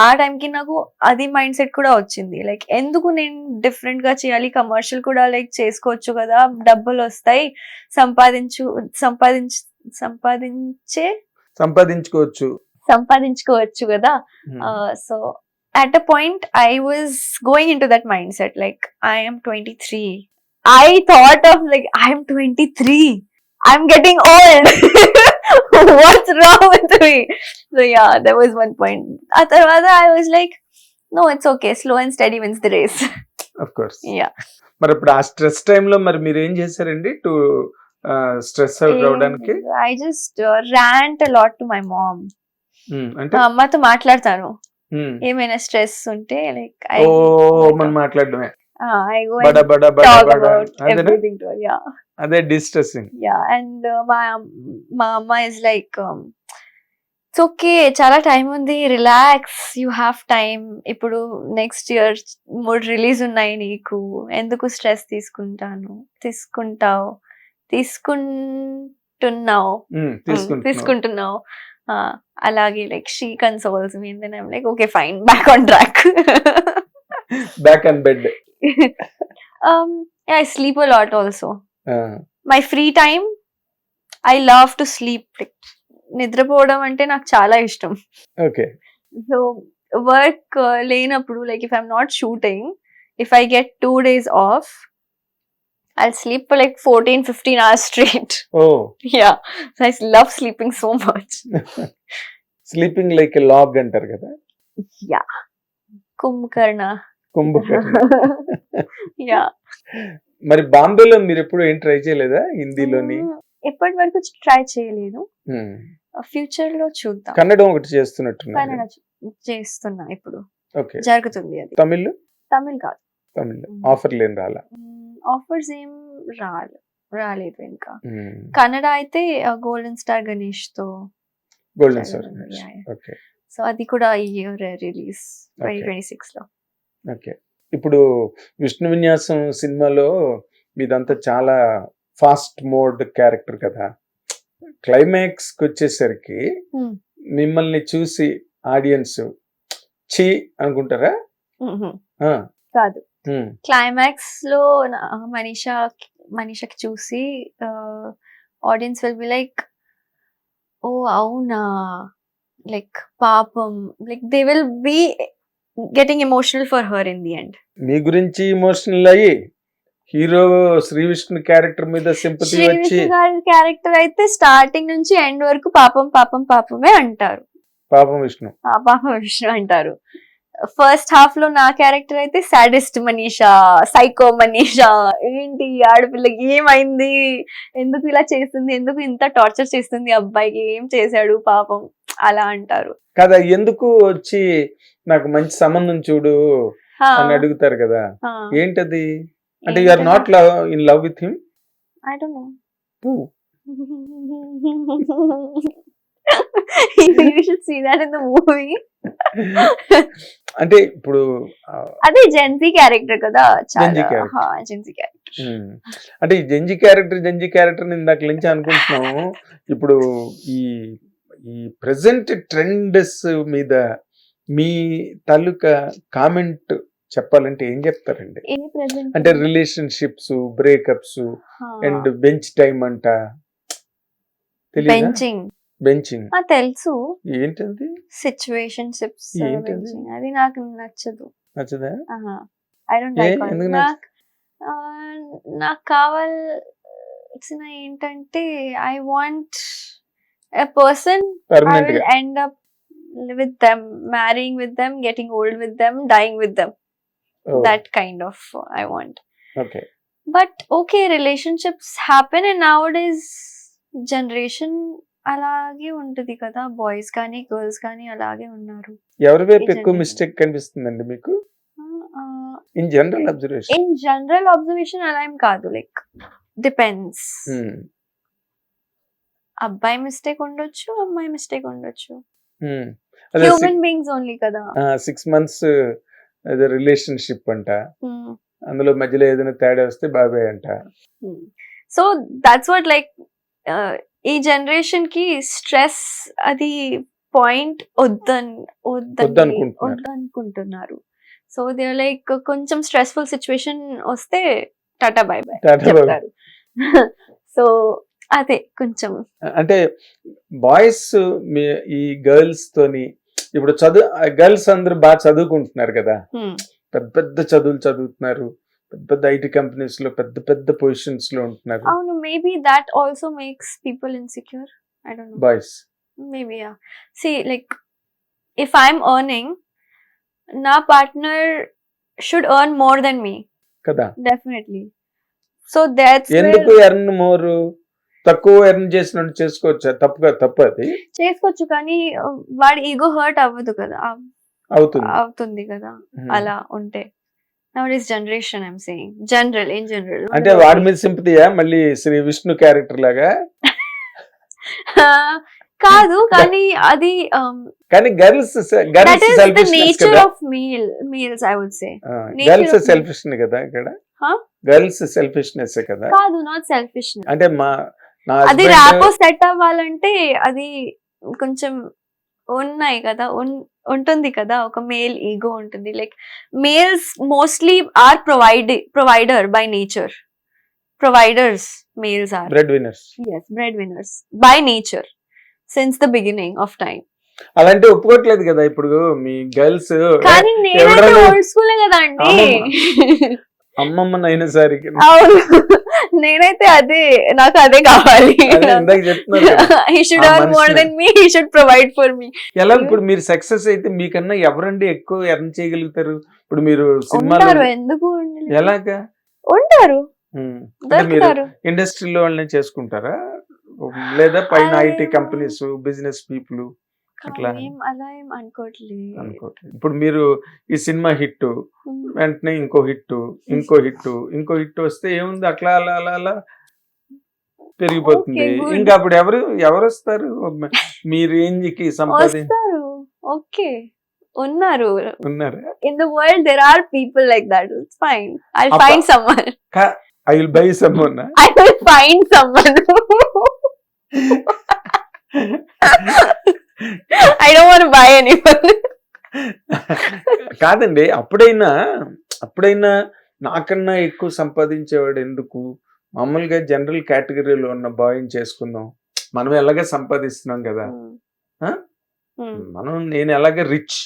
B: ఆ టైంకి నాకు అది మైండ్ సెట్ కూడా వచ్చింది, లైక్ ఎందుకు నేను డిఫరెంట్ గా చేయాలి, కమర్షియల్ కూడా లైక్ చేసుకోవచ్చు కదా, డబ్బులు వస్తాయి, సంపాదించుకోవచ్చు కదా. So at a point I was going into that mindset like I am 23. I thought of like I am 23, I'm getting old. What's wrong with me? So yeah, there was one point. Otherwise I was like no, it's okay, slow and steady wins the race.
A: Of course.
B: Yeah.
A: మరి ఇప్పుడు ఆ stress time లో మరి మీరు ఏం చేశారండి to stress out అవడానికి?
B: I just rant a lot to my mom.
A: అంటే
B: అమ్మతో మాట్లాడతాను ఏమైనా స్ట్రెస్ ఉంటే, లైక్
A: మనం మాట్లాడడమే,
B: I go and talk about everything to her. Yeah.
A: అదే డిస్ట్రెసింగ్.
B: Yeah, and మా అమ్మ is like it's okay, చాలా టైం ఉంది, రిలాక్స్, యూ హ్యావ్ టైం, ఇప్పుడు నెక్స్ట్ ఇయర్ 3 రిలీజ్ ఉన్నాయి నీకు, ఎందుకు స్ట్రెస్ తీసుకుంటావు, తీసుకుంటున్నావు తీసుకుంటున్నావు అలాగే like she consoles me then I'm like okay fine back on track
A: back and bed.
B: I sleep a lot also. My free time I love to sleep. నిద్రపోవడం అంటే నాకు చాలా ఇష్టం.
A: ఓకే.
B: సో వర్క్ లేనప్పుడు like if I'm not shooting, if I get 2 days off, I'll sleep for like 14-15 hours straight.
A: Oh.
B: Yeah. So I love sleeping so much.
A: Sleeping like a log అంటారు కదా.
B: Yeah. Kumbhakarna. Yeah.
A: మరి బాంబేలో మీరు ఎప్పుడు ఏం try చేయలేదా హిందీలోని?
B: ఎప్పటి వరకు ట్రై చేయలేదు. ఫ్యూచర్ లో చూద్దాం.
A: కన్నడం ఒకటి చేస్తున్నట్టున్నారు.
B: కన్నడ చేస్తున్నా ఇప్పుడు.
A: ఓకే.
B: జరుగుతుంది అది.
A: తమిళ్?
B: తమిళ్ కాదు.
A: తమిళ్ ఆఫర్లు ఏం రాలా?
B: ఆఫర్స్ ఏం రాలేదు ఇంకా. కన్నడ అయితే గోల్డెన్ స్టార్ గణేష్ తో.
A: Golden star. ఓకే.
B: సో అది కూడా ఈ ఇయర్ రిలీజ్ 2026 లో.
A: ఓకే. ఇప్పుడు విష్ణు విన్యాసం సినిమాలో మీదంతా చాలా ఫాస్ట్ మోడ్ క్యారెక్టర్ కదా. క్లైమాక్స్ కి వచ్చేసరికి మిమ్మల్ని చూసి ఆడియన్స్ చీ అనుకుంటారా?
B: కాదు. క్లైమాక్స్ లో మనీషాకి చూసి audience will be like oh అవునా, లైక్ పాపం, like they will be getting emotional for her in the end.
A: మీ గురించి ఎమోషనల్ అయ్యి హీరో శ్రీ విష్ణు క్యారెక్టర్ మీద సింపతి వచ్చి
B: క్యారెక్టర్ అయితే స్టార్టింగ్ నుంచి ఎండ్ వరకు పాపం పాపం పాపమే అంటారు.
A: పాపం విష్ణు
B: అంటారు. ఫస్ట్ హాఫ్ లో నా క్యారెక్టర్ అయితే సాడిస్ట్ మనీషా, సైకో మనీషా, ఏంటి ఆడపిల్లకి ఏమైంది, ఎందుకు ఇలా చేస్తుంది, ఎందుకు ఇంత టార్చర్ చేస్తుంది అబ్బాయికి, ఏం చేశాడు పాపం అలా అంటారు
A: కదా. ఎందుకు వచ్చి నాకు మంచి సంబంధం చూడు అని అడుగుతారు కదా, ఏంటది? అంటే you are not in love with him?
B: I don't know. You should see that in the movie.
A: అంటే ఇప్పుడు
B: అదే జెన్జీ క్యారెక్టర్ కదా. Gen Z character.
A: అంటే ఈ జెన్జీ క్యారెక్టర్ ఇందాక నుంచి అనుకుంటున్నాము. ఇప్పుడు ఈ ప్రెసెంట్ ట్రెండ్స్ మీద మీ తాలూకా కామెంట్ చెప్పాలంటే ఏం చెప్తారండి? అంటే relationships, breakups and bench time అంట. బెంచింగ్
B: తెలుసు.
A: ఏంటది?
B: సిచ్యువేషన్షిప్స్. అది నాకు నచ్చదు.
A: నచ్చదా?
B: I don't like. నాకు కావాల్సిన ఏంటంటే I want a person I will end up with them, marrying with them, getting old with them, dying with them. That kind of I want.
A: Okay.
B: But okay, relationships happen and nowadays generation అలాగే ఉంటది కదా. Boys కానీ girls కానీ అలాగే ఉన్నారు.
A: ఎవరి వైపు ఎక్కువ మిస్టేక్ కనిపిస్తుందండి మీకు? ఇన్ జనరల్ అబ్జర్వేషన్ అలా ఏం కాదు, లైక్ డిపెండ్స్. అబ్బాయి మిస్టేక్ ఉండొచ్చు, అమ్మాయి మిస్టేక్ ఉండొచ్చు. హ్యూమన్ బీయింగ్స్ ఓన్లీ కదా. 6 months రిలేషన్షిప్ అంట, అందులో మధ్యలో ఏదైనా తేడా వస్తే బాబాయ్ అంట.
B: సో దట్స్ వాట్ లైక్ ఈ జనరేషన్ కి స్ట్రెస్ అది పాయింట్ వద్దనుకుంటున్నారు. సో దే లైక్ కొంచెం స్ట్రెస్ఫుల్ సిచ్యువేషన్ వస్తే టాటా బై బై చెప్తారు. సో అదే కొంచెం
A: అంటే బాయ్స్ ఈ గర్ల్స్ తోని ఇప్పుడు గర్ల్స్ అందరూ బాగా చదువుకుంటున్నారు కదా, పెద్ద పెద్ద చదువులు చదువుతున్నారు, పెద్ద పెద్ద ఐటీ కంపెనీస్ లో పెద్ద పెద్ద పొజిషన్స్ లో ఉంటున్నారు.
B: అవును, maybe that also makes people insecure. I don't know.
A: Boys
B: maybe yeah. See like if I'm earning, నా partner should earn more than me
A: కదా.
B: డెఫినెట్లీ. సో దట్స్
A: ఎందుకు ఎర్న్ మోర్? తక్కువ ఎర్న్ చేసినట్టు చేసుకోవచ్చు, తప్పు అది
B: చేసుకోవచ్చు, కానీ వాడి ఈగో హర్ట్ అవ్వదు కదా. అవుతుంది కదా అలా ఉంటే. Nowadays generation I'm saying in general
A: అంటే వాడి మీద సింపతియా మళ్ళీ శ్రీ విష్ణు క్యారెక్టర్ లాగా?
B: కాదు, కానీ అది
A: కానీ girls selfish
B: nature of males I would say.
A: Girls selfish కదా ఇక్కడ. గర్ల్స్ సెల్ఫిష్నెస్ కదా.
B: కాదు, నాట్ సెల్ఫిష్.
A: అంటే నా
B: అది
A: husband-
B: ర్యాపో సెట్ అవ్వాలంటే అది కొంచెం ఉన్నాయి కదా, ఉంటుంది కదా, ఒక మేల్ ఈగో ఉంటుంది. Like males mostly are provider by nature. Providers males are
A: breadwinners.
B: Breadwinners by nature since the beginning of time.
A: అలాంటి ఒప్పుకోవట్లేదు కదా ఇప్పుడు మీ గర్ల్స్.
B: కానీ నేనైతే
A: ఎవడన్నా-
B: ఓల్డ్ స్కూల్ కదా అండి.
A: అమ్మమ్మనైనా సరే
B: అవును, నేనైతే నాకు అదే కావాలి.
A: ఇందాక చెప్తున్నారు కదా.
B: he should
A: ఆ
B: earn more
A: మనిషిని-
B: than me, he should provide for me.
A: ఎలా ఇప్పుడు మీరు సక్సెస్ అయితే మీకన్నా ఎవరండి ఎక్కువ ఎర్న్ చేయగలుగుతారు? ఇప్పుడు మీరు సినిమాలో
B: ఉంటారు, ఎందుకు ఉండలేరు?
A: ఎలాగా?
B: ఉంటారు,
A: అంటే మీరు
B: దొరుకుతారు.
A: ఇండస్ట్రీలో వాళ్ళని చేసుకుంటారా, లేదా పైన
B: అలా
A: ఐటీ
B: ఏం-
A: కంపెనీస్ బిజినెస్ పీపుల్ అట్లా
B: అలా ఏం అనుకోవట్లేదు.
A: అనుకోవట్లేదు? ఇప్పుడు మీరు ఈ సినిమా హిట్,
B: Hmm.
A: వెంటనే ఇంకో హిట్, ఇంకో హిట్ వస్తే ఏముంది, అట్లా అలా అలా అలా పెరిగిపోతుంది.
B: Okay, good.
A: ఇంకా అప్పుడు ఎవరు వస్తారు మీ రేంజ్ కి సంపాది
B: వస్తారు, ఓకే, ఉన్నారు.
A: ఉన్నారు?
B: In the world there are people like that. It's fine. I'll
A: Appa-
B: find someone.
A: I will buy someone.
B: I will find someone. I don't want to buy anyone.
A: కాదండి, అప్పుడైనా నాకన్నా ఎక్కువ సంపాదించేవాడు ఎందుకు, మామూలుగా జనరల్ కేటగిరీలో ఉన్న బాయ్ని చేసుకుందాం, మనం ఎలాగ సంపాదిస్తున్నాం కదా. నేను ఎలాగ రిచ్,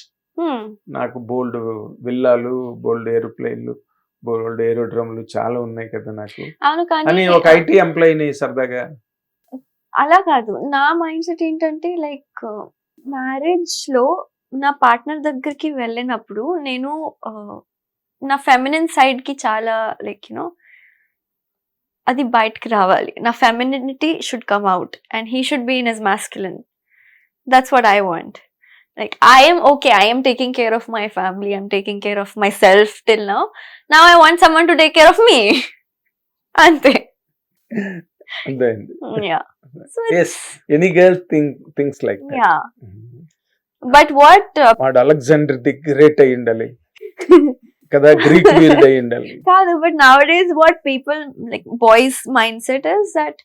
A: నాకు బోల్డ్ విల్లాలు, బోల్డ్ ఏరోప్లేన్లు, బోల్డ్ ఏరోడ్రమ్లు చాలా ఉన్నాయి కదా నాకు
B: అవును,
A: అని
B: కానీ
A: ఒక ఐటీ ఎంప్లాయీని సరదాగా.
B: అలా కాదు. నా మైండ్ సెట్ ఏంటంటే లైక్ మ్యారేజ్ లో నా పార్ట్నర్ దగ్గరికి వెళ్ళినప్పుడు నేను నా ఫెమినిన్ సైడ్ కి చాలా లైక్ అది బయటకి రావాలి. నా femininity should come out and he should be in his masculine. That's what I want. Like I am taking care of my family, I'm taking care of myself till now. Now I want someone to take care of me. Ante.
A: అంతే.
B: Yeah. So
A: Yes, any girl thinks like that.
B: yeah. But what
A: వాడు Alexander the great అయి ఉండాలి కదా, Greek వీరుడు అయి ఉండాలి.
B: but nowadays what people like boys mindset is that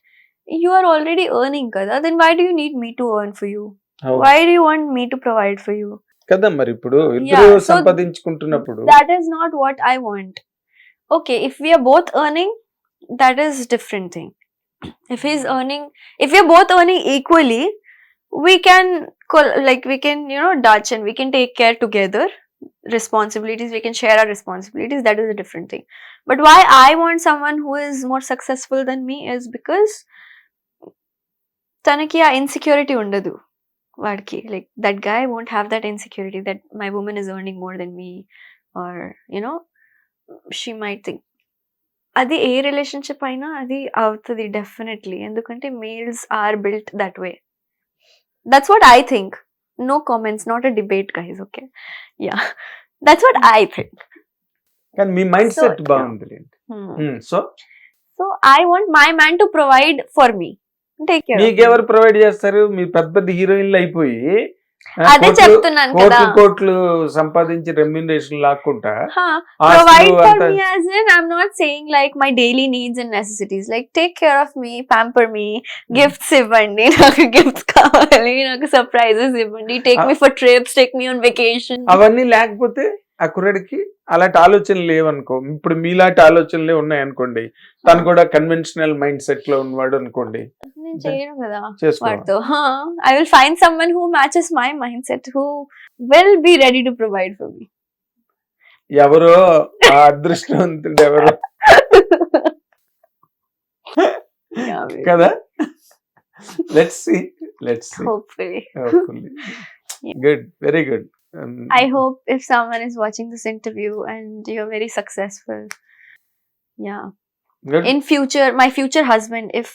B: you are already earning kada, then why do you need me to earn for you?
A: అవును
B: Why do you want me to provide for you?
A: కదా, మరి ఇప్పుడు ఇద్దరు
B: Yeah, so
A: సంపాదించుకుంటున్నప్పుడు
B: That is not what I want. Okay, if we are both earning, that is different thing. If we are both earning equally, we can Dutch and we can take care together. Responsibilities, we can share our responsibilities. That is a different thing. But why I want someone who is more successful than me is because tanaki a insecurity undadu. Vadki, like that guy won't have that insecurity that my woman is earning more than me, or she might think. Adi a relationship aina adi avutadi definitely, endukante males are built that way. That's what I think. No comments, not a debate, guys. Okay, yeah, that's what I think.
A: కానీ మీ mind
B: So,
A: set
B: yeah.
A: బాగుంది. So
B: So I want my man to provide for me, take care of me.
A: మీకెవరు provide చేస్తారు? మీ పెద్ద హీరోయిన్లు అయిపోయి
B: అదే చెప్తున్నాను కదా.
A: కోట్లు సంపాదించి రెమ్యునరేషన్ లాక్కుంటా
B: Provide
A: ఆస్తులు
B: for
A: అంతా
B: me as in I'm not saying like my daily needs and necessities, like take care of me, pamper me, gifts ఇవ్వండి, నాకు గిఫ్ట్స్ కావాలి, నాకు సర్ప్రైజెస్ ఇవ్వండి, take me for trips, take me on vacation.
A: అవన్నీ లేకపోతే ఆ కుర్రాడికి అలాంటి ఆలోచనలు లేవనుకో, ఇప్పుడు మీలాంటి ఆలోచనలే ఉన్నాయనుకోండి, తను కూడా కన్వెన్షనల్ మైండ్ సెట్ లో ఉన్నవాడు అనుకోండి,
B: నేను చేయను కదా
A: చేసుకో.
B: వాడితో. I will find someone who matches my mindset, who will be ready to provide for me.
A: ఎవరో ఆ అదృష్టవంతుడు ఎవరో
B: Yeah, maybe.
A: కదా. Let's see
B: Hopefully.
A: Good, very good.
B: I hope if someone is watching this interview and you're very successful, yeah,
A: good.
B: in future, my future husband, if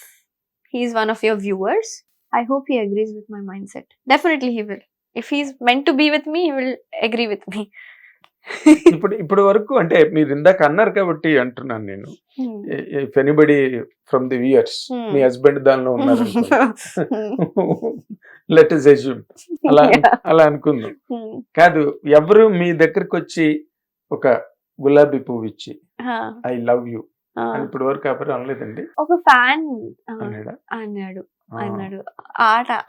B: he's one of your viewers, I hope he agrees with my mindset. Definitely he will. If he's meant to be with me, he will agree with me.
A: ఇప్పుడు వరకు అంటే మీరు ఇందాక అన్నారు కాబట్టి అంటున్నాను నేను, if anybody from the viewers me husband దానిలో ఉన్నారు లెట్ us assume అలా అనుకుందాం. కాదు, ఎవరు మీ దగ్గరకు వచ్చి ఒక గులాబీ పువ్వు ఇచ్చి ఐ లవ్ యూ అని ఇప్పటి వరకు ఎవరు అనలేదండి
B: ఒక ఫ్యాన్
A: అన్నాడా
B: అన్నాడు
A: ఆ.
B: అన్నాడు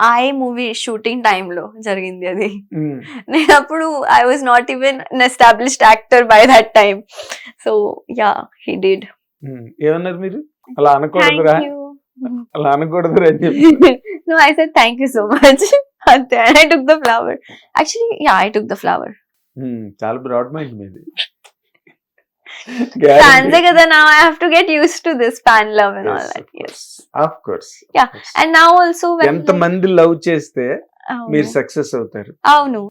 B: ఆ మూవీ షూటింగ్ టైమ్ లో జరిగింది అది.
A: ఉమ్.
B: నేను అప్పుడు I was not even an established actor by that time. So yeah he did.
A: ఏమన్నారు మీరు? అలా అనకూడదురా,
B: థ్యాంక్ యూ.
A: అలా అనకూడదురా అని చెప్పి
B: No, I said thank you so much. And I took the flower. Actually, yeah, I took the flower.
A: చాలా broad mind మీది.
B: Fans kada, now I have to get used to this fan love and all that. Yes.
A: Of course.
B: Yeah. And now also when
A: ఎంత మంది love చేస్తే మీరు success అవుతారు.
B: అవును.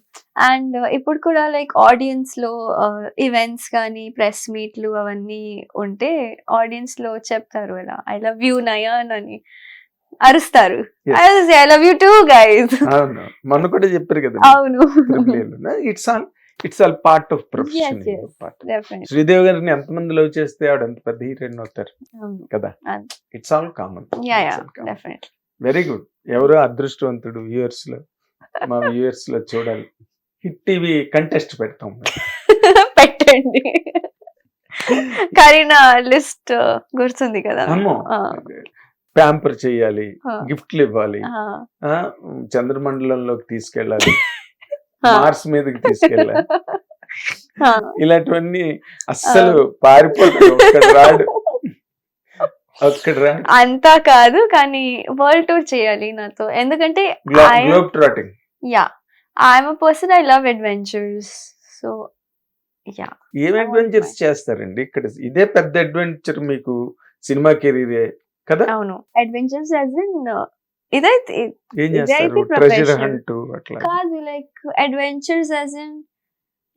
B: And ఇప్పుడు కూడా లైక్ ఆడియన్స్ లో ఈవెంట్స్ కానీ ప్రెస్ మీట్లు అవన్నీ ఉంటే ఆడియన్స్ లో చెప్తారు ఇలా ఐ లవ్ యూ నయన్ అని అరుస్తారు.
A: Yes.
B: I love you two guys.
A: అవును, మొన్న కూడా చెప్పారు కదా
B: అవును.
A: It's all part of profession.
B: Yes, yes. Definitely.
A: Sridevi గారిని ఎంతమంది లవ్ చేస్తే ఆవిడ ఎంత పెద్ద హీరోయిన్ అవుతారు
B: అవును.
A: కదా.
B: అది.
A: It's all common.
B: Yeah, definitely.
A: Very good. ఎవరో అదృష్టవంతుడు వ్యూయర్స్ లో, మా వ్యూయర్స్ లో చూడాలి. హిట్ టీవీ కంటెస్ట్ పెడతాం.
B: పెట్టండి. కరీనా లిస్ట్ గుర్తుంది కదా.
A: అమ్మో, ప్యాంపర్ చేయాలి, గిఫ్ట్లు ఇవ్వాలి, చంద్రమండలంలోకి తీసుకెళ్ళాలి, మార్స్ మీదకి తీసుకెళ్ళాలి, ఇలాంటివన్నీ అస్సలు పారిపోతాడు. ఒక్కడ రాడు.
B: అంతా కాదు కానీ వరల్డ్ టూర్ చేయాలి నాతో. ఎందుకంటే
A: globe trotting.
B: Yeah I'm a person I love adventures. So yeah.
A: ఏం అడ్వెంచర్స్ చేస్తారండి ఇక్కడ? ఇదే పెద్ద అడ్వెంచర్ మీకు సినిమా కెరీరే కదా.
B: అవును, అడ్వెంచర్స్ యాజ్ ఇన్ ఇదైతే
A: ఏం చేస్తారు? ట్రెజర్ హంట్ అట్లా
B: కాదు, like adventures as in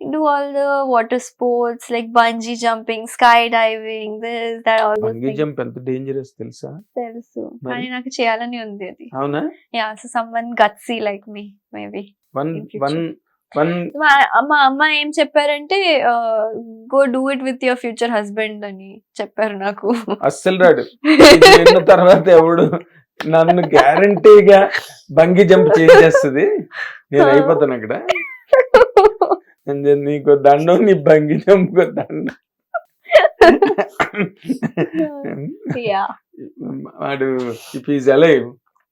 B: do all the water sports like bungee jumping, skydiving, this that all those
A: bungee
B: things.
A: Jump ఎంత డేంజరస్ తెలుసా?
B: తెలుసు
A: మరి?
B: కానీ నాకు చేయాలని ఉంది అది.
A: అవునా?
B: Yeah, so someone gutsy like me maybe.
A: One
B: In future.
A: One one
B: మా అమ్మ ఏం చెప్పారంటే go do it with your future husband అని చెప్పారు నాకు.
A: అస్సలు రాడు. ఇది విన్న తర్వాత ఎవడు నన్ను గ్యారంటీగా బంగీ జంప్ చేసేస్తుంది, నేను అయిపోతాను అక్కడ. నీకు దండం, నీ బంగీ జంప్ దండం.
B: Yeah.
A: వాడు if is alive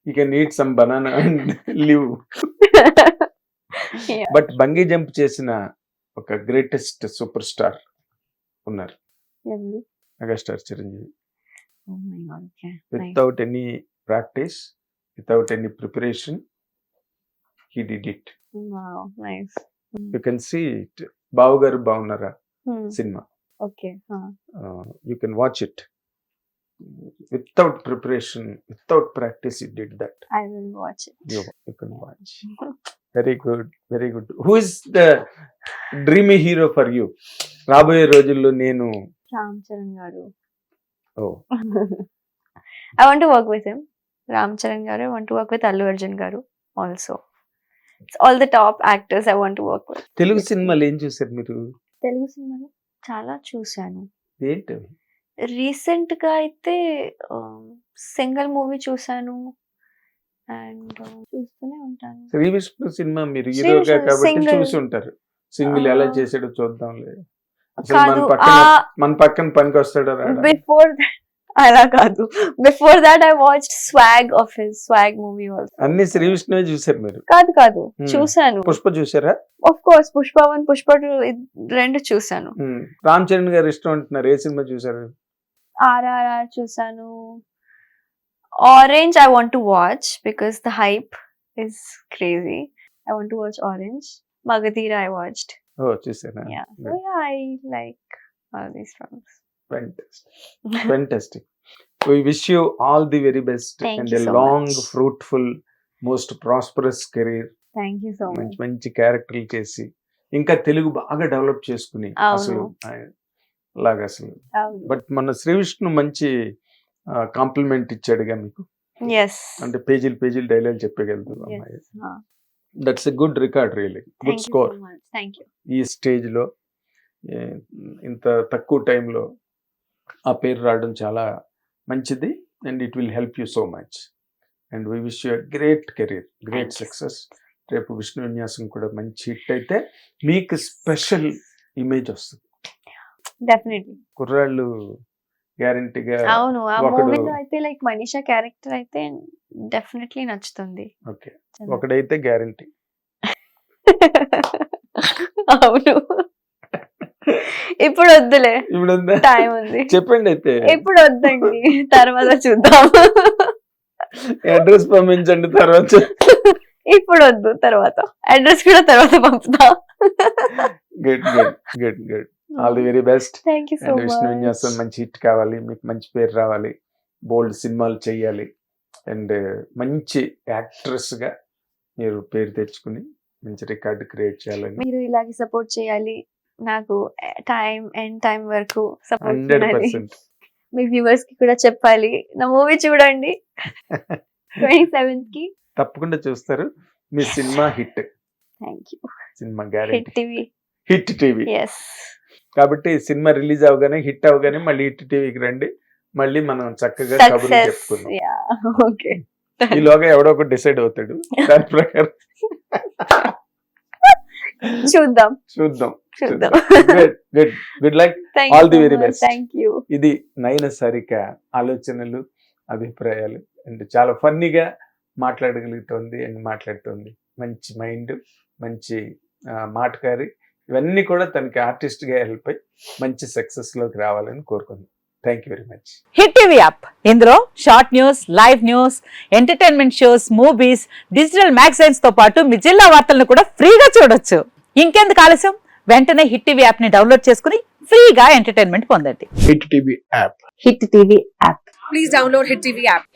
A: you can eat some banana and live.
B: Yeah.
A: But bungee jump చేసిన ఒక గ్రేటెస్ట్ సూపర్ స్టార్ ఉన్నారు,
B: ఎవరు?
A: Megastar Chiranjeevi.
B: Oh my God, okay. Nice.
A: Without any practice, without any preparation, he did it.
B: Wow, nice.
A: You can see it. Bavagaru Bagunnara cinema,
B: Okay.
A: You can watch it. Without preparation, without practice, it did that.
B: I will watch it.
A: You can watch. Very good, very good. Who is the dreamy hero for you? రాబోయే రోజుల్లో నేను
B: రామ్ చరణ్ గారు.
A: ఓ
B: I want to work with him. Ram Charan garu. I want to work with Allu Arjun garu also. It's all the top actors I want to work with.
A: Telugu సినిమాలు ఏం చూసారు మీరు?
B: తెలుగు సినిమాలు చాలా చూశాను.
A: ఏంటవి?
B: రీసెంట్ గా అయితే సింగిల్ మూవీ చూశాను అండ్ చూస్తూనే ఉంటాను.
A: శ్రీ విష్ణు సినిమా మీరు
B: శ్రీ
A: హీరోగా
B: విష్ణు
A: కాబట్టి
B: single.
A: చూసి ఉంటారు. సింగిల్ ఎలా చేసాడో చూద్దాంలే. అసలు
B: కాదు,
A: మన పక్కన పనికి వస్తాడో రాడా?
B: బిఫోర్ అలా కాదు, before that I watched swag of his swag movie also.
A: అన్ని శ్రీ విష్ణువే చూసారు మీరు?
B: కాదు చూశాను.
A: పుష్ప చూసారా?
B: ఆఫ్ కోర్స్ పుష్ప 1 పుష్ప 2 రెండు చూశాను.
A: రామ్ చరణ్ గారు ఇష్టం అంటున్నారు, ఏ సినిమా చూసారు?
B: RRR చూశాను. Orange I want to watch because the hype is crazy. I want to watch Orange. Magadhira I watched.
A: ఓ చూసారా?
B: Yeah. So yeah, I like all these films.
A: Fantastic. We wish you all the very best.
B: Thank
A: and
B: you
A: a
B: so
A: long,
B: much.
A: fruitful, most prosperous career.
B: Thank you so much.
A: మంచి క్యారెక్టర్లు చేసి ఇంకా తెలుగు బాగా develop చేసుకుని
B: అవును.
A: అసలు లాగా అసలు.
B: అవును.
A: బట్ మన శ్రీ విష్ణు మంచి కాంప్లిమెంట్ ఇచ్చాడుగా మీకు.
B: Yes.
A: అంటే పేజీలు డైలాగ్ చెప్పగలదు అమ్మాయి.
B: Yes.
A: That's a good record, really
B: Thank
A: good
B: you
A: score.
B: so much. Thank you.
A: ఈ స్టేజ్ లో ఇంత తక్కువ టైంలో ఆ పేరు రావడం చాలా మంచిది. And it will help you so much. And we wish you great career, great
B: Thank you.
A: Success. రేపు విష్ణు విన్యాసం కూడా మంచి హిట్ అయితే మీకు స్పెషల్ ఇమేజ్ వస్తుంది.
B: Definitely.
A: కుర్రాళ్ళు గ్యారంటీగా.
B: అవును, ఆ
A: ఒకడు-
B: మూవీలో అయితే లైక్ మనీషా క్యారెక్టర్ అయితే డెఫినెట్లీ నచ్చుతుంది.
A: ఓకే, ఒకడైతే గ్యారంటీ.
B: అవును, ఇప్పుడు వద్దులే,
A: ఇప్పుడు ఉందా?
B: టైం ఉంది.
A: చెప్పండి అయితే.
B: ఇప్పుడు వద్దండి, తర్వాత చూద్దాం.
A: అడ్రస్ పంపించండి తర్వాత.
B: ఇప్పుడు వద్దు, తర్వాత అడ్రస్ కూడా తర్వాత పంపుతా.
A: Good good good good. All the very best.
B: Thank you so
A: and Vishnu Vinyasam
B: much.
A: మంచి హిట్ కావాలి, మీకు మంచి పేరు రావాలి, బోల్డ్ సినిమాలు చేయాలి, అండ్ మంచి యాక్ట్రెస్ గా మీరు పేరు తెచ్చుకుని మంచి రికార్డు క్రియేట్ చేయాలని
B: మీరు ఇలాగే సపోర్ట్ చేయాలి, నాకు టైం వరకు సపోర్ట్
A: 100%.
B: మీ వ్యూవర్స్ కి కూడా చెప్పాలి, నా మూవీ చూడండి 27th కి.
A: తప్పకుండా చూస్తారు. మీ సినిమా హిట్,
B: థ్యాంక్ యూ.
A: సినిమా
B: hit
A: guarantee.
B: TV.
A: Hit TV.
B: Yes.
A: కాబట్టి సినిమా రిలీజ్ అవగానే, హిట్ అవగానే మళ్ళీ హిట్ టీవీకి రండి, మళ్ళీ మనం చక్కగా కబుర్లు
B: సక్సెస్.
A: చెప్పుకుందాం.
B: Yeah, okay.
A: ఈలోగా ఎవడో ఒకటి డిసైడ్ అవుతాడు, దాని ప్రకారం
B: చూద్దాం
A: చూద్దాం.
B: చూద్దాం.
A: Good luck.
B: Thank
A: All
B: you
A: the
B: so
A: very
B: much.
A: best.
B: Thank you.
A: ఇది నయన సరిక ఆలోచనలు, అభిప్రాయాలు, అండ్ చాలా ఫన్నీగా మాట్లాడగలుగుతుంది అండ్ మాట్లాడుతుంది. మంచి మైండ్, మంచి మాటకారి, ఇవన్నీ కూడా తనకి ఆర్టిస్ట్ గా హెల్ప్ అయ్యి మంచి సక్సెస్ లోకి రావాలని కోరుకుంది. Thank you very much.
E: Hit TV app ఇందులో short news, live news, entertainment shows, movies, digital magazines తో పాటు మీ జిల్లా వార్తలను కూడా ఫ్రీగా చూడొచ్చు. ఇంకెందుకు ఆలస్యం, వెంటనే హిట్ టీవీ యాప్ ని డౌన్లోడ్ చేసుకుని ఫ్రీగా ఎంటర్టైన్మెంట్ పొందండి.
F: Hit TV app.
E: Hit TV app.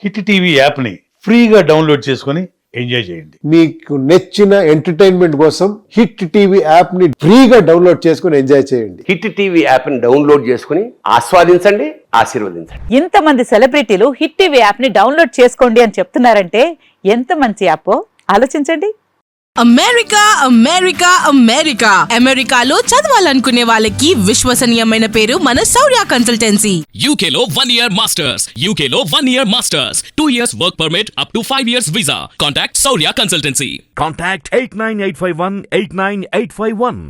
G: Hit TV యాప్ని ఫ్రీగా డౌన్లోడ్ చేసుకొని ఎంజాయ్ చేయండి.
F: మీకు నచ్చిన ఎంటర్టైన్మెంట్ కోసం హిట్ టీవీ యాప్ ని ఫ్రీగా డౌన్లోడ్ చేసుకుని ఎంజాయ్ చేయండి.
H: హిట్ టీవీ యాప్ని డౌన్లోడ్ చేసుకుని ఆస్వాదించండి, ఆశీర్వదించండి.
E: ఇంతమంది సెలబ్రిటీలు హిట్ టీవీ యాప్ ని డౌన్లోడ్ చేసుకోండి అని చెప్తున్నారంటే ఎంత మంచి యాప్ ఆలోచించండి.
I: అమెరికా అమెరికా అమెరికా అమెరికాలో చదవాలనుకునే వాళ్ళకి విశ్వసనీయమైన పేరు మన శౌర్య consultancy.
J: UK Law 1 Year Masters. UK Law 1 Year Masters. 2 years work permit up to 5 years visa. Contact Saurya Consultancy.
K: Contact 89851 89851.